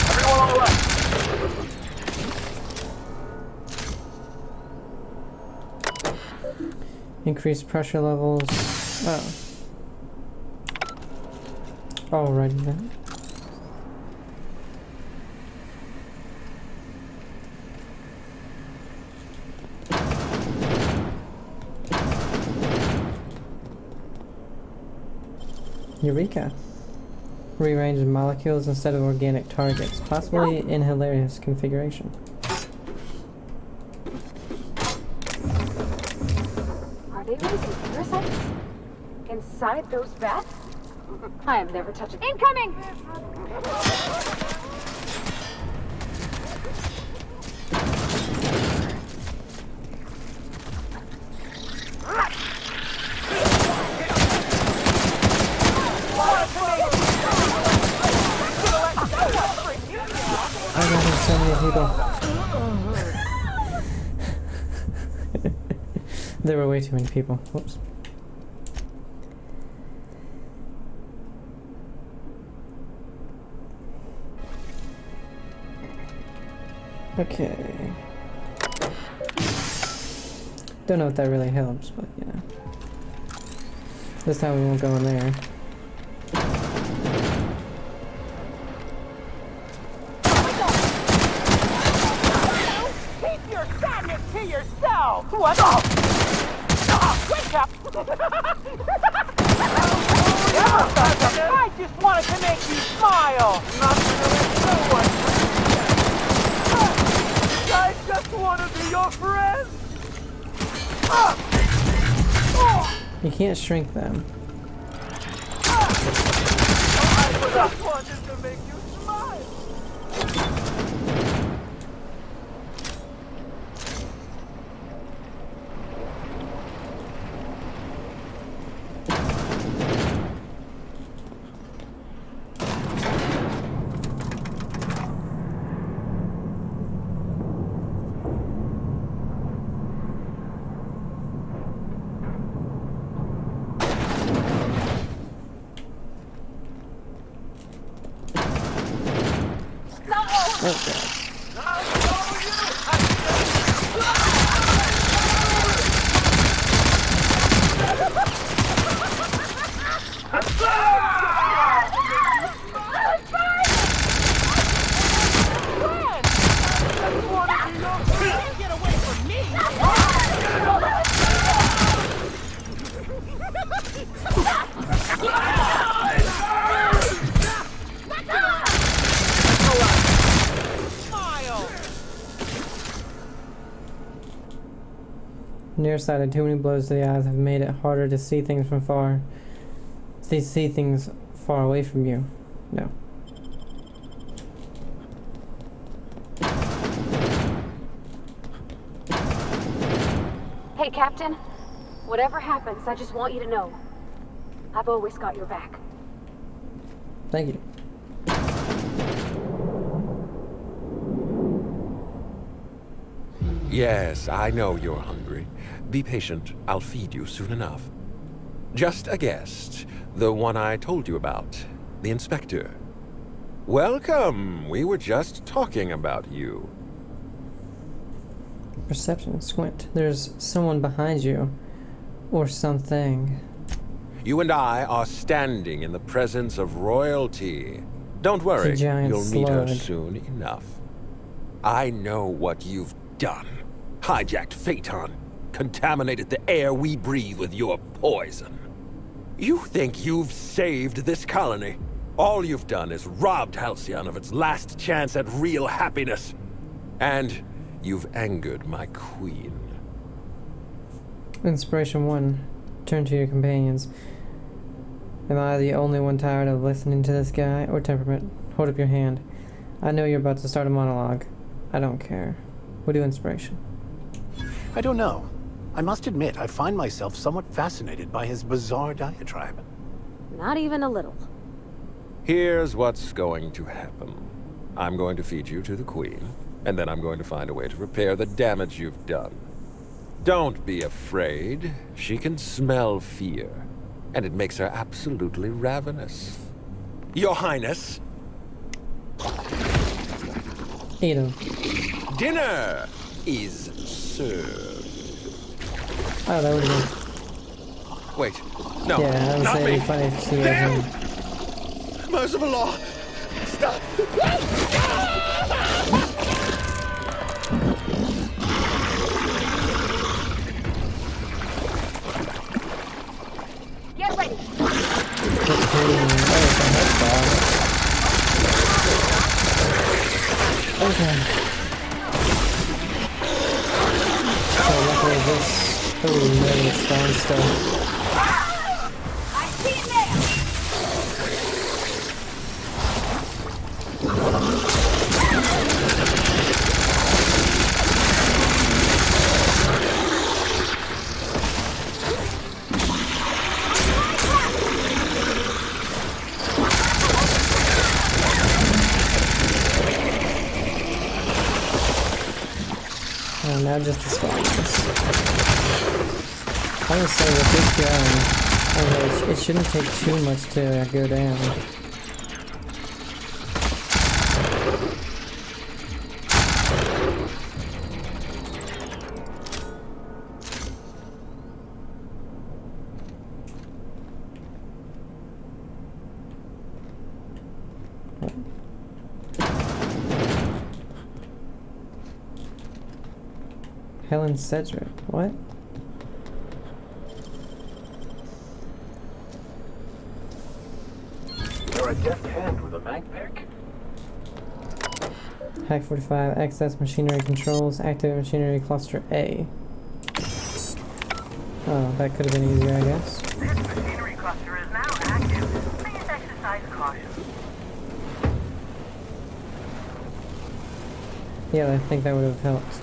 Everyone on the left! Increase pressure levels. Oh. Alrighty then. Eureka! Rearrange molecules instead of organic targets, possibly in hilarious configuration. Are they raising parasites? Inside those bats? I am never touching. Incoming! I got so many people. There were way too many people. Whoops. Okay. Don't know if that really helps, but you know. This time we won't go in there. Keep your sadness to yourself! What? Wake up! I just wanted to make you smile! Not to no one! I just want to be your friend! You can't shrink them. I just wanted to make you smile! Nearsighted, too many blows to the eyes have made it harder to see things from far. See things far away from you. No. Hey, Captain. Whatever happens, I just want you to know. I've always got your back. Thank you. Yes, I know you're hungry. Be patient. I'll feed you soon enough. Just a guest. The one I told you about. The inspector. Welcome. We were just talking about you. Perception, squint. There's someone behind you. Or something. You and I are standing in the presence of royalty. Don't worry, It's a giant you'll meet her slug. soon enough. I know what you've done. Hijacked Phaeton. Contaminated the air we breathe with your poison. You think you've saved this colony. All you've done is robbed Halcyon of its last chance at real happiness. And you've angered my queen. Inspiration 1. Turn to your companions. Am I the only one tired of listening to this guy? Or temperament? Hold up your hand. I know you're about to start a monologue. I don't care. We'll do inspiration. I don't know. I must admit, I find myself somewhat fascinated by his bizarre diatribe. Not even a little. Here's what's going to happen. I'm going to feed you to the queen, and then I'm going to find a way to repair the damage you've done. Don't be afraid. She can smell fear, and it makes her absolutely ravenous. Your Highness. Eat him. Dinner is served. Oh, that would have Wait, no, been... Yeah, I would not say me. it'd be funny if she was him. Merciful law, stop. Get ready. Okay. So luckily this... Oh no, it's down stuff. I see it there. Oh, now just the spawns. I would say with this gun, I don't know, it shouldn't take too much to go down. Helen Cedric, what? You're a deft hand with a mag pick. Hack 45, access machinery controls, activate machinery cluster A. Oh, that could have been easier, I guess. This machinery cluster is now active. Please exercise caution. Yeah, I think that would have helped.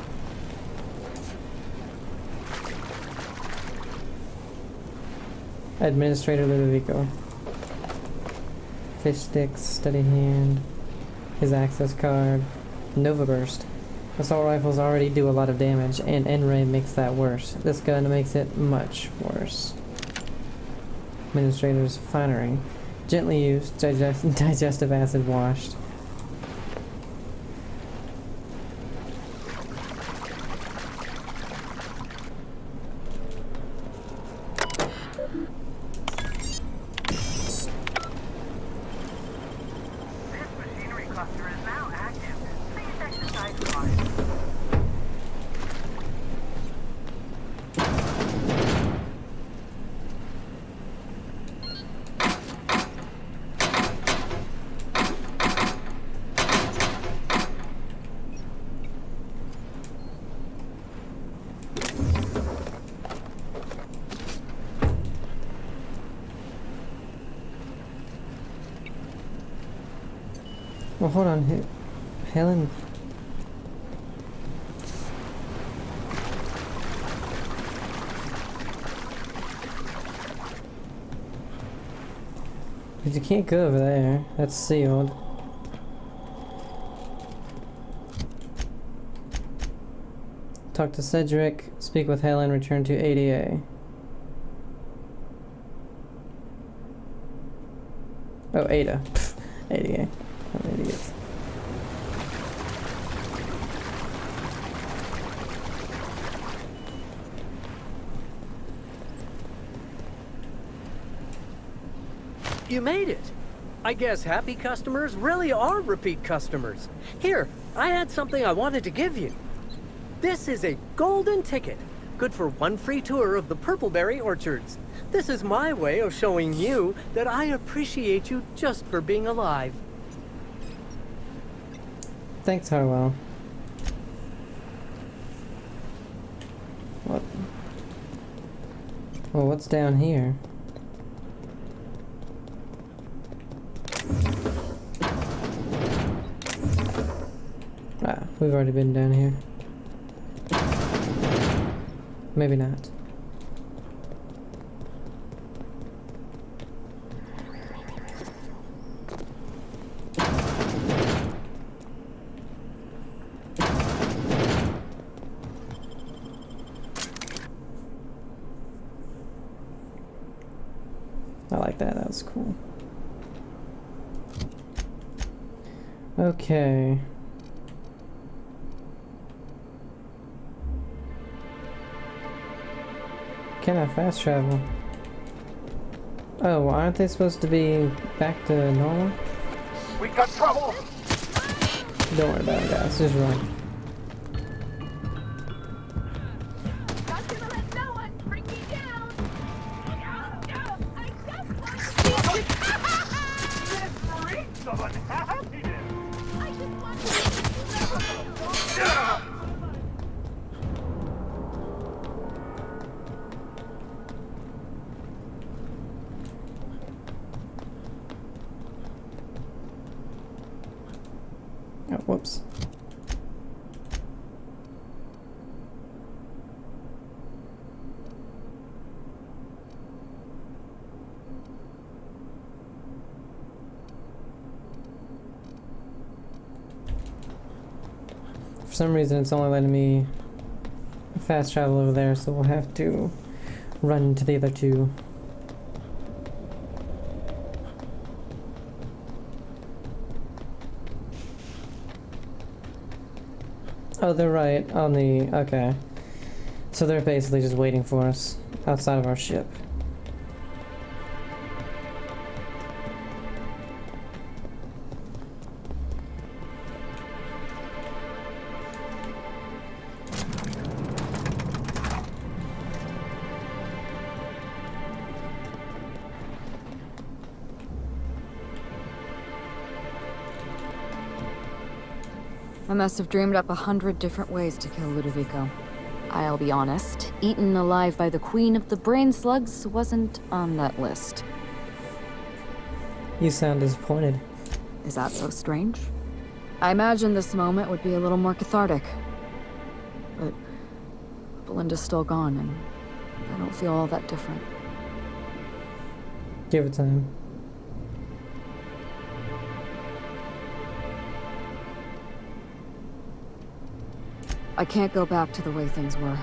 Administrator Ludovico. Fish sticks, steady hand, his access card, Nova Burst. Assault rifles already do a lot of damage, and N-Ray makes that worse. This gun makes it much worse. Administrator's finery. Gently used, digestive acid washed. This machinery cluster is now active. Please exercise caution. Well, hold on. Helen. But you can't go over there. That's sealed. Talk to Cedric. Speak with Helen. Return to ADA. Oh, Ada. Pfft, Ada. I'm an idiot. You made it. I guess happy customers really are repeat customers. Here, I had something I wanted to give you. This is a golden ticket, good for one free tour of the Purpleberry Orchards. This is my way of showing you that I appreciate you just for being alive. Thanks, Harwell. What? Well, what's down here? Ah, we've already been down here. Maybe not. I like that, that was cool. Okay. Can I fast travel? Oh, well, aren't they supposed to be back to normal? We got trouble! Don't worry about it, guys. Just run. Oh, whoops. For some reason it's only letting me fast travel over there, so we'll have to run to the other two. Oh, they're right on the... okay. So they're basically just waiting for us outside of our ship. I must have dreamed up 100 different ways to kill Ludovico. I'll be honest, eaten alive by the queen of the brain slugs wasn't on that list. You sound disappointed. Is that so strange? I imagined this moment would be a little more cathartic. But Belinda's still gone, and I don't feel all that different. Give it time. I can't go back to the way things were.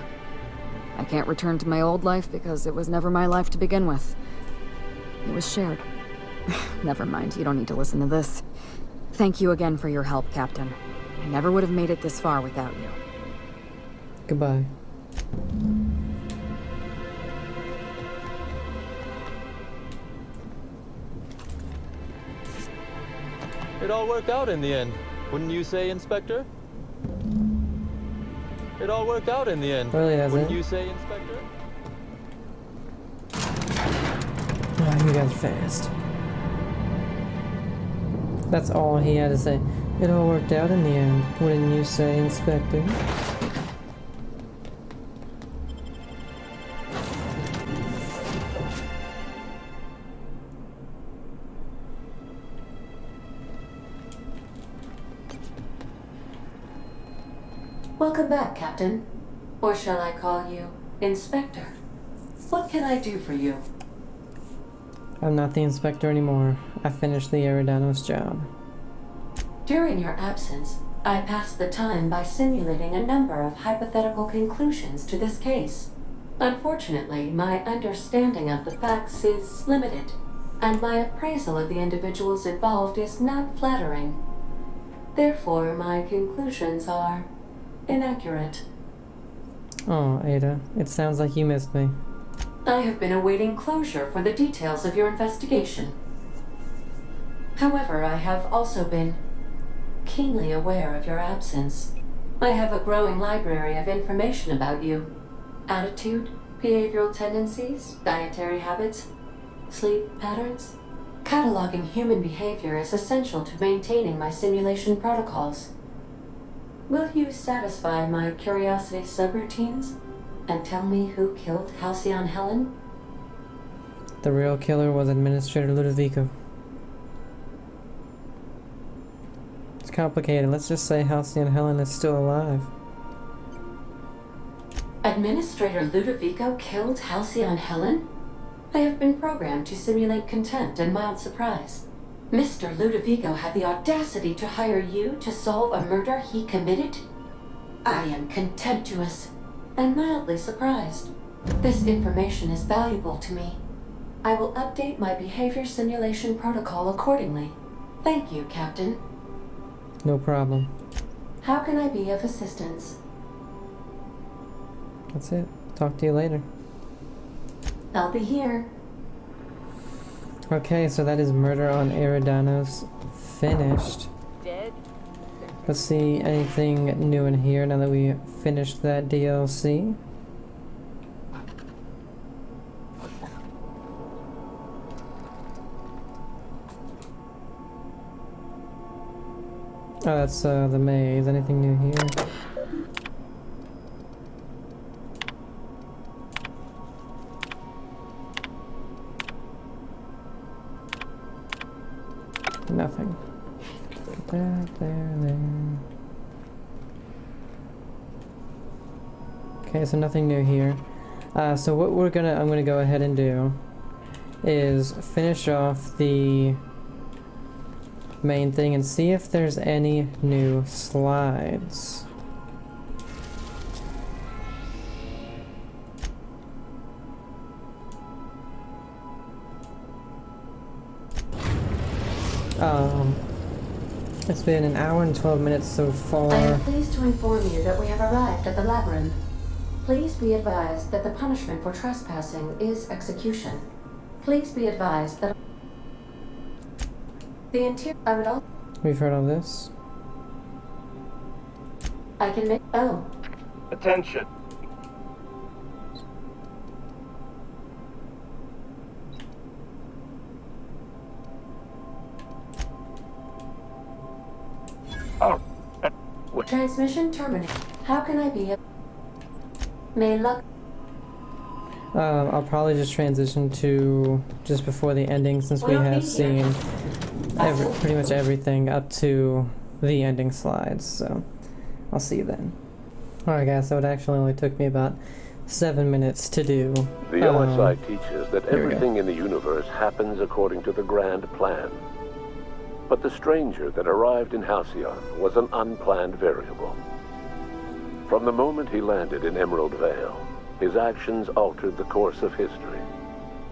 I can't return to my old life because it was never my life to begin with. It was shared. Never mind, you don't need to listen to this. Thank you again for your help, Captain. I never would have made it this far without you. Goodbye. It all worked out in the end, wouldn't you say, Inspector? It all worked out in the end. Really, that's wouldn't it? you say, Inspector? Oh, you guys are fast. That's all he had to say. It all worked out in the end, wouldn't you say, Inspector? Welcome back, Captain. Or shall I call you Inspector? What can I do for you? I'm not the inspector anymore. I finished the Eridanos job. During your absence, I passed the time by simulating a number of hypothetical conclusions to this case. Unfortunately, my understanding of the facts is limited. and my appraisal of the individuals involved is not flattering. Therefore, my conclusions are inaccurate. Oh, Ada, it sounds like you missed me. I have been awaiting closure for the details of your investigation. However, I have also been keenly aware of your absence. I have a growing library of information about you. Attitude, behavioral tendencies, dietary habits, sleep patterns. Cataloging human behavior is essential to maintaining my simulation protocols. Will you satisfy my curiosity subroutines and tell me who killed Halcyon Helen? The real killer was Administrator Ludovico. It's complicated. Let's just say Halcyon Helen is still alive. Administrator Ludovico killed Halcyon Helen? I have been programmed to simulate contempt and mild surprise. Mr. Ludovico had the audacity to hire you to solve a murder he committed? I am contemptuous and mildly surprised. This information is valuable to me. I will update my behavior simulation protocol accordingly. Thank you, Captain. No problem. How can I be of assistance? That's it. Talk to you later. I'll be here. Okay, so that is Murder on Eridanos finished. Dead? Let's see anything new in here now that we finished that DLC. Oh, that's the maze. Anything new here? Nothing. There. Okay, so nothing new here. So what I'm gonna go ahead and do is finish off the main thing and see if there's any new slides. It's been an hour and 12 minutes so far. I am pleased to inform you that we have arrived at the labyrinth. Please be advised that the punishment for trespassing is execution. Please be advised that the interior... I would also... We've heard all this. I can make... Oh. Attention. Oh. Transmission terminated. How can I be a... May luck... I'll probably just transition to just before the ending since we have seen pretty much everything up to the ending slides, so I'll see you then. Alright guys, so it actually only took me about 7 minutes to do. The OSI teaches that everything in the universe happens according to the grand plan. But the stranger that arrived in Halcyon was an unplanned variable. From the moment he landed in Emerald Vale, his actions altered the course of history.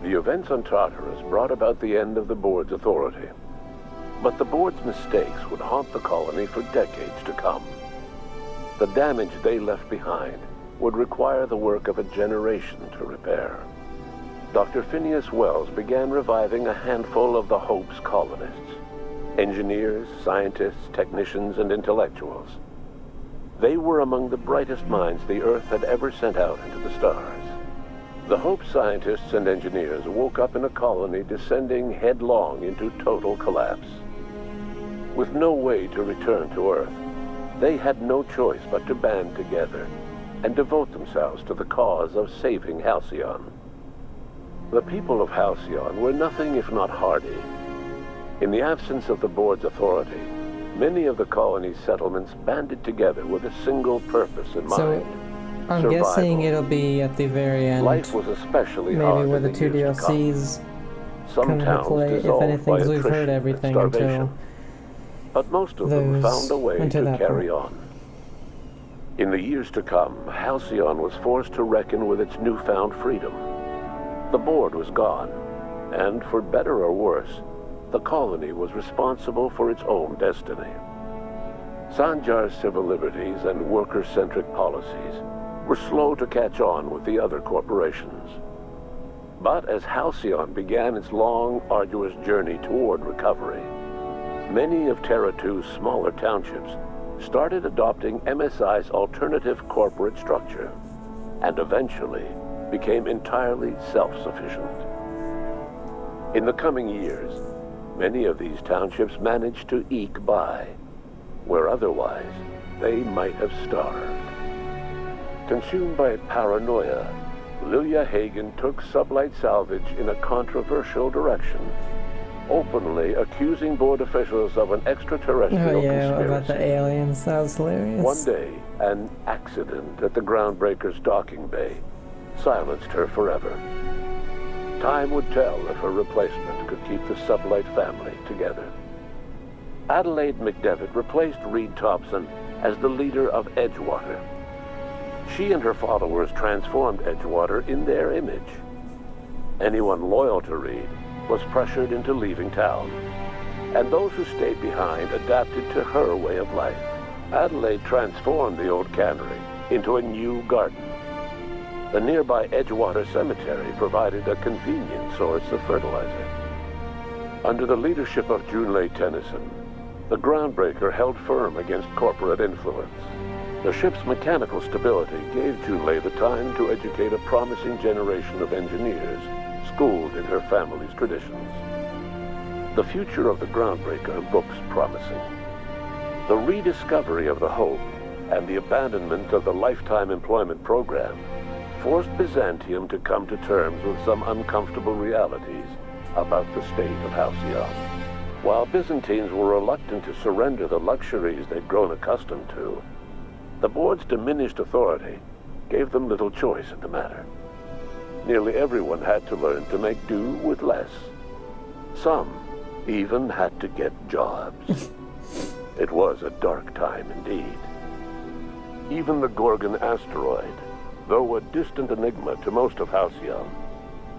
The events on Tartarus brought about the end of the board's authority. But the board's mistakes would haunt the colony for decades to come. The damage they left behind would require the work of a generation to repair. Dr. Phineas Wells began reviving a handful of the Hope's colonists. Engineers, scientists, technicians, and intellectuals. They were among the brightest minds the Earth had ever sent out into the stars. The Hope scientists and engineers woke up in a colony descending headlong into total collapse. With no way to return to Earth, they had no choice but to band together and devote themselves to the cause of saving Halcyon. The people of Halcyon were nothing if not hardy. In the absence of the board's authority, many of the colony's settlements banded together with a single purpose in mind. So, I'm guessing it'll be at the very end. Life was especially maybe hard where the in two years to come. DLCs Some come into towns play, if dissolved anything, by because we've heard attrition everything and starvation. until But most of them found a way until to that carry point. on. In the years to come, Halcyon was forced to reckon with its newfound freedom. The board was gone, and for better or worse, the colony was responsible for its own destiny. Sanjar's civil liberties and worker-centric policies were slow to catch on with the other corporations. But as Halcyon began its long, arduous journey toward recovery, many of Terra 2's smaller townships started adopting MSI's alternative corporate structure, and eventually became entirely self-sufficient. In the coming years, many of these townships managed to eke by, where otherwise they might have starved. Consumed by paranoia, Lilia Hagen took Sublight Salvage in a controversial direction, openly accusing board officials of an extraterrestrial conspiracy. About the aliens. That was hilarious. One day, an accident at the Groundbreaker's docking bay silenced her forever. Time would tell if her replacement could keep the Sublight family together. Adelaide McDevitt replaced Reed Thompson as the leader of Edgewater. She and her followers transformed Edgewater in their image. Anyone loyal to Reed was pressured into leaving town, and those who stayed behind adapted to her way of life. Adelaide transformed the old cannery into a new garden. The nearby Edgewater Cemetery provided a convenient source of fertilizer. Under the leadership of Junlei Tennyson, the Groundbreaker held firm against corporate influence. The ship's mechanical stability gave Junlei the time to educate a promising generation of engineers schooled in her family's traditions. The future of the Groundbreaker looks promising. The rediscovery of the Hope and the abandonment of the lifetime employment program forced Byzantium to come to terms with some uncomfortable realities about the state of Halcyon. While Byzantines were reluctant to surrender the luxuries they'd grown accustomed to, the board's diminished authority gave them little choice in the matter. Nearly everyone had to learn to make do with less. Some even had to get jobs. It was a dark time indeed. Even the Gorgon asteroid, though a distant enigma to most of Halcyon,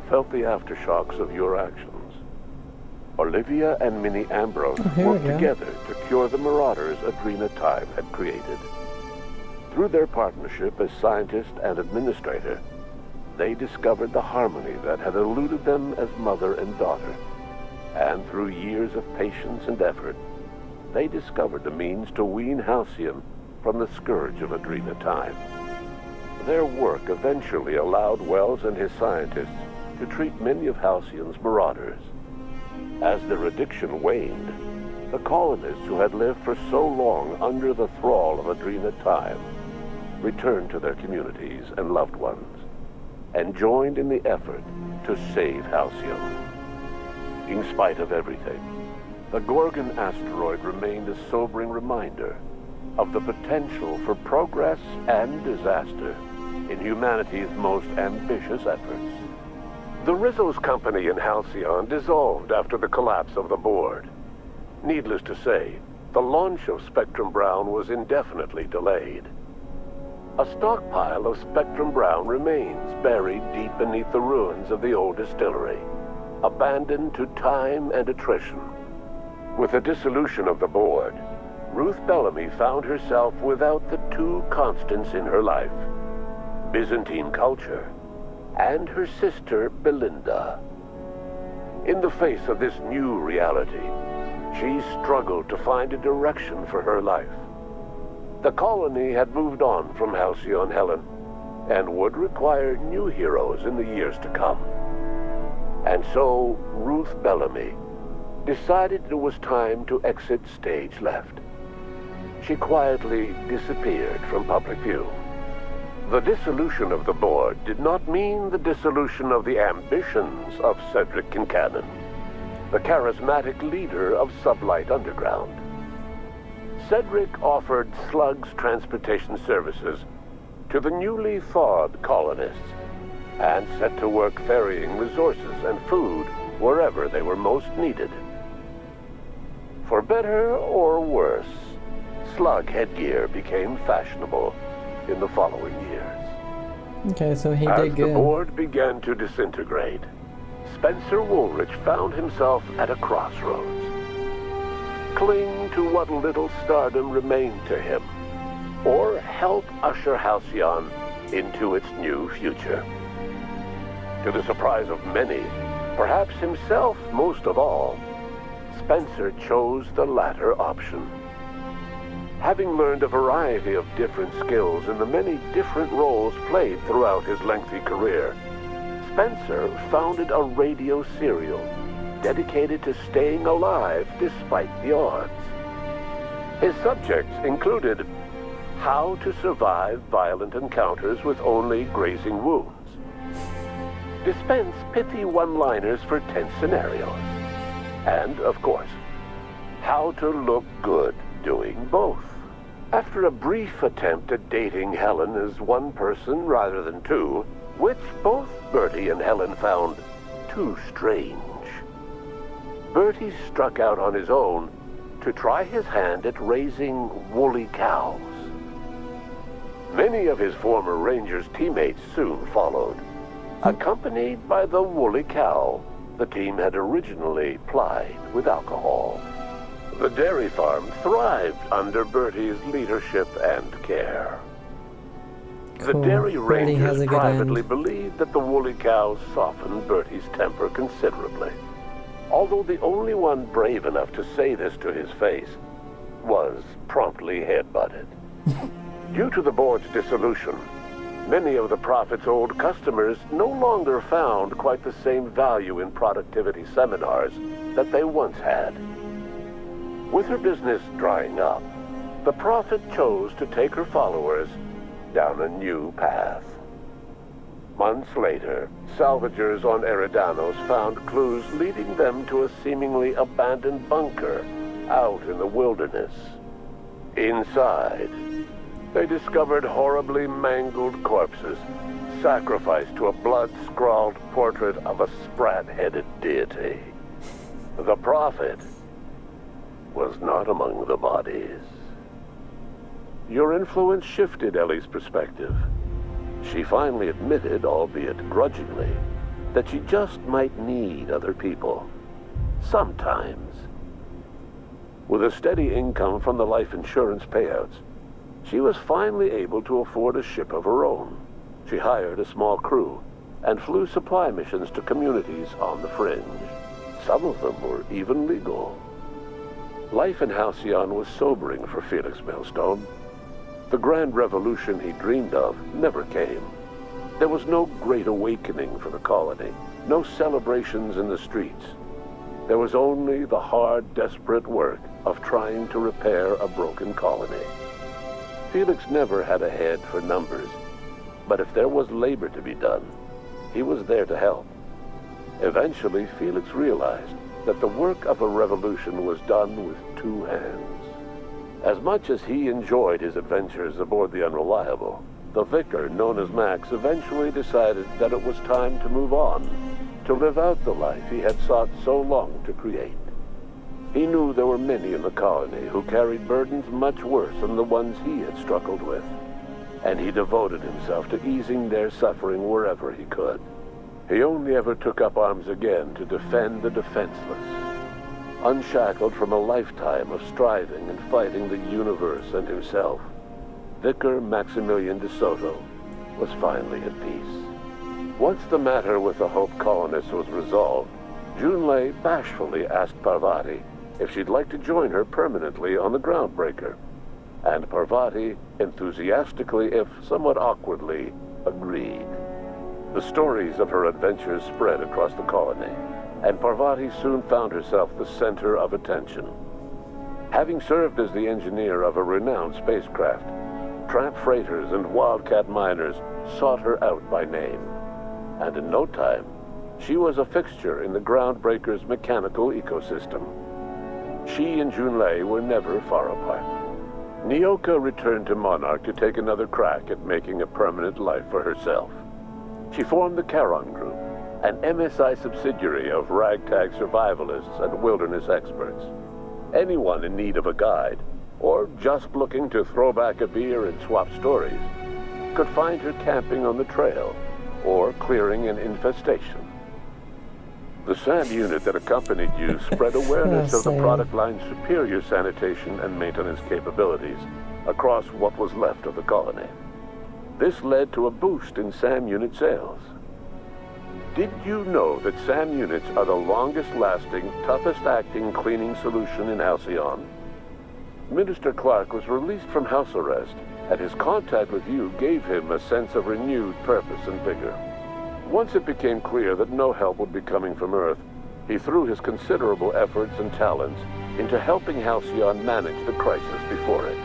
felt the aftershocks of your actions. Olivia and Minnie Ambrose worked together to cure the marauders Adrena Time had created. Through their partnership as scientist and administrator, they discovered the harmony that had eluded them as mother and daughter. And through years of patience and effort, they discovered the means to wean Halcyon from the scourge of Adrena Time. Their work eventually allowed Wells and his scientists to treat many of Halcyon's marauders. As their addiction waned, the colonists who had lived for so long under the thrall of Adrena Time returned to their communities and loved ones, and joined in the effort to save Halcyon. In spite of everything, the Gorgon asteroid remained a sobering reminder of the potential for progress and disaster in humanity's most ambitious efforts. The Rizzo's company in Halcyon dissolved after the collapse of the board. Needless to say, the launch of Spectrum Brown was indefinitely delayed. A stockpile of Spectrum Brown remains buried deep beneath the ruins of the old distillery, abandoned to time and attrition. With the dissolution of the board, Ruth Bellamy found herself without the two constants in her life: Byzantine culture and her sister Belinda. In the face of this new reality, she struggled to find a direction for her life. The colony had moved on from Halcyon Helen, and would require new heroes in the years to come. And so, Ruth Bellamy decided it was time to exit stage left. She quietly disappeared from public view. The dissolution of the board did not mean the dissolution of the ambitions of Cedric Kincannon, the charismatic leader of Sublight Underground. Cedric offered Slug's transportation services to the newly thawed colonists, and set to work ferrying resources and food wherever they were most needed. For better or worse, Slug headgear became fashionable in the following years. Okay, so he As did the good. board began to disintegrate, Spencer Woolrich found himself at a crossroads. Cling to what little stardom remained to him, or help usher Halcyon into its new future. To the surprise of many, perhaps himself most of all, Spencer chose the latter option. Having learned a variety of different skills in the many different roles played throughout his lengthy career, Spencer founded a radio serial dedicated to staying alive despite the odds. His subjects included how to survive violent encounters with only grazing wounds, dispense pithy one-liners for tense scenarios, and, of course, how to look good doing both. After a brief attempt at dating Helen as one person rather than two, which both Bertie and Helen found too strange, Bertie struck out on his own to try his hand at raising woolly cows. Many of his former Rangers teammates soon followed, accompanied by the woolly cow the team had originally plied with alcohol. The dairy farm thrived under Bertie's leadership and care. Cool. The dairy Bertie has Rangers a good privately end. believed that the woolly cows softened Bertie's temper considerably. Although the only one brave enough to say this to his face was promptly headbutted. Due to the board's dissolution, many of the Prophet's old customers no longer found quite the same value in productivity seminars that they once had. With her business drying up, the Prophet chose to take her followers down a new path. Months later, salvagers on Eridanos found clues leading them to a seemingly abandoned bunker out in the wilderness. Inside, they discovered horribly mangled corpses, sacrificed to a blood-scrawled portrait of a sprat-headed deity. The Prophet was not among the bodies. Your influence shifted Ellie's perspective. She finally admitted, albeit grudgingly, that she just might need other people. Sometimes. With a steady income from the life insurance payouts, she was finally able to afford a ship of her own. She hired a small crew and flew supply missions to communities on the fringe. Some of them were even legal. Life in Halcyon was sobering for Felix Millstone. The grand revolution he dreamed of never came. There was no great awakening for the colony, no celebrations in the streets. There was only the hard, desperate work of trying to repair a broken colony. Felix never had a head for numbers, but if there was labor to be done, he was there to help. Eventually, Felix realized that the work of a revolution was done with two hands. As much as he enjoyed his adventures aboard the Unreliable, the vicar, known as Max, eventually decided that it was time to move on, to live out the life he had sought so long to create. He knew there were many in the colony who carried burdens much worse than the ones he had struggled with, and he devoted himself to easing their suffering wherever he could. He only ever took up arms again to defend the defenseless. Unshackled from a lifetime of striving and fighting the universe and himself, Vicar Maximilian de Soto was finally at peace. Once the matter with the Hope colonists was resolved, Junlei bashfully asked Parvati if she'd like to join her permanently on the Groundbreaker, and Parvati enthusiastically, if somewhat awkwardly, agreed. The stories of her adventures spread across the colony, and Parvati soon found herself the center of attention. Having served as the engineer of a renowned spacecraft, tramp freighters and wildcat miners sought her out by name, and in no time, she was a fixture in the Groundbreaker's mechanical ecosystem. She and Junlei were never far apart. Nyoka returned to Monarch to take another crack at making a permanent life for herself. She formed the Charon Group, an MSI subsidiary of ragtag survivalists and wilderness experts. Anyone in need of a guide, or just looking to throw back a beer and swap stories, could find her camping on the trail or clearing an infestation. The SAM unit that accompanied you spread awareness of the Sam. product line's superior sanitation and maintenance capabilities across what was left of the colony. This led to a boost in SAM unit sales. Did you know that SAM units are the longest-lasting, toughest-acting cleaning solution in Halcyon? Minister Clark was released from house arrest, and his contact with you gave him a sense of renewed purpose and vigor. Once it became clear that no help would be coming from Earth, he threw his considerable efforts and talents into helping Halcyon manage the crisis before it.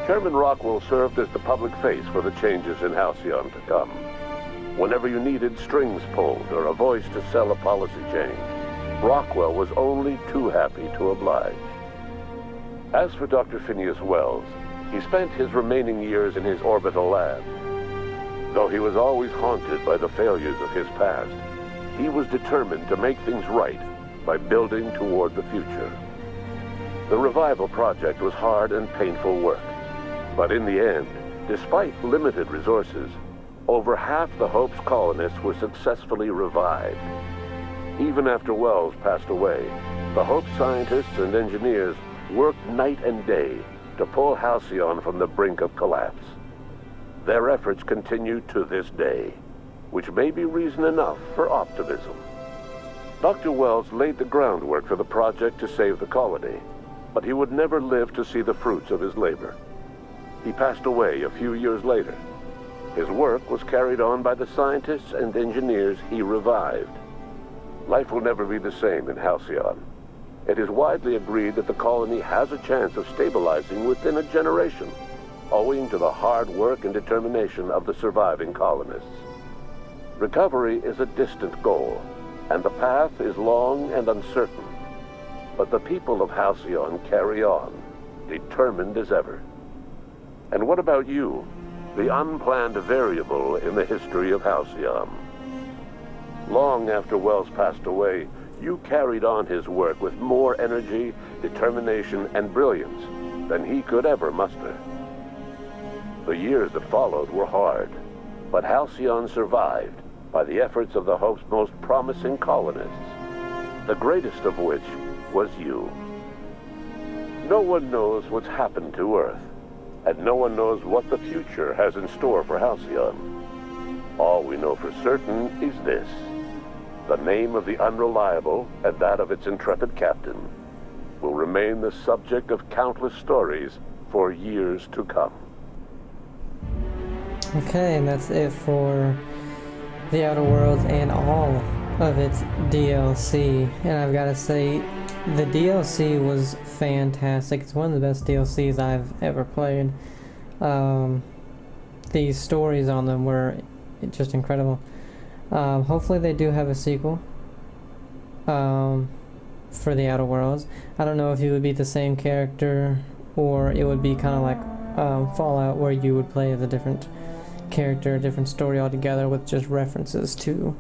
Chairman Rockwell served as the public face for the changes in Halcyon to come. Whenever you needed strings pulled or a voice to sell a policy change, Rockwell was only too happy to oblige. As for Dr. Phineas Wells, he spent his remaining years in his orbital lab. Though he was always haunted by the failures of his past, he was determined to make things right by building toward the future. The revival project was hard and painful work, but in the end, despite limited resources, over half the Hope's colonists were successfully revived. Even after Wells passed away, the Hope scientists and engineers worked night and day to pull Halcyon from the brink of collapse. Their efforts continue to this day, which may be reason enough for optimism. Dr. Wells laid the groundwork for the project to save the colony, but he would never live to see the fruits of his labor. He passed away a few years later. His work was carried on by the scientists and engineers he revived. Life will never be the same in Halcyon. It is widely agreed that the colony has a chance of stabilizing within a generation, owing to the hard work and determination of the surviving colonists. Recovery is a distant goal, and the path is long and uncertain. But the people of Halcyon carry on, determined as ever. And what about you, the unplanned variable in the history of Halcyon? Long after Wells passed away, you carried on his work with more energy, determination, and brilliance than he could ever muster. The years that followed were hard, but Halcyon survived by the efforts of the Hope's most promising colonists, the greatest of which was you. No one knows what's happened to Earth, and no one knows what the future has in store for Halcyon. All we know for certain is this: the name of the Unreliable and that of its intrepid captain will remain the subject of countless stories for years to come. Okay, and that's it for The Outer Worlds and all of its DLC. And I've got to say, the DLC was fantastic. It's one of the best DLCs I've ever played. The stories on them were just incredible. Hopefully they do have a sequel for The Outer Worlds. I don't know if it would be the same character or it would be kind of like Fallout, where you would play as a different character, different story altogether with just references to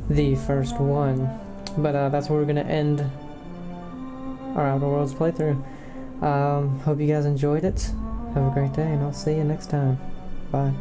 the first one. But that's where we're going to end our Outer Worlds playthrough. Hope you guys enjoyed it. Have a great day, and I'll see you next time. Bye.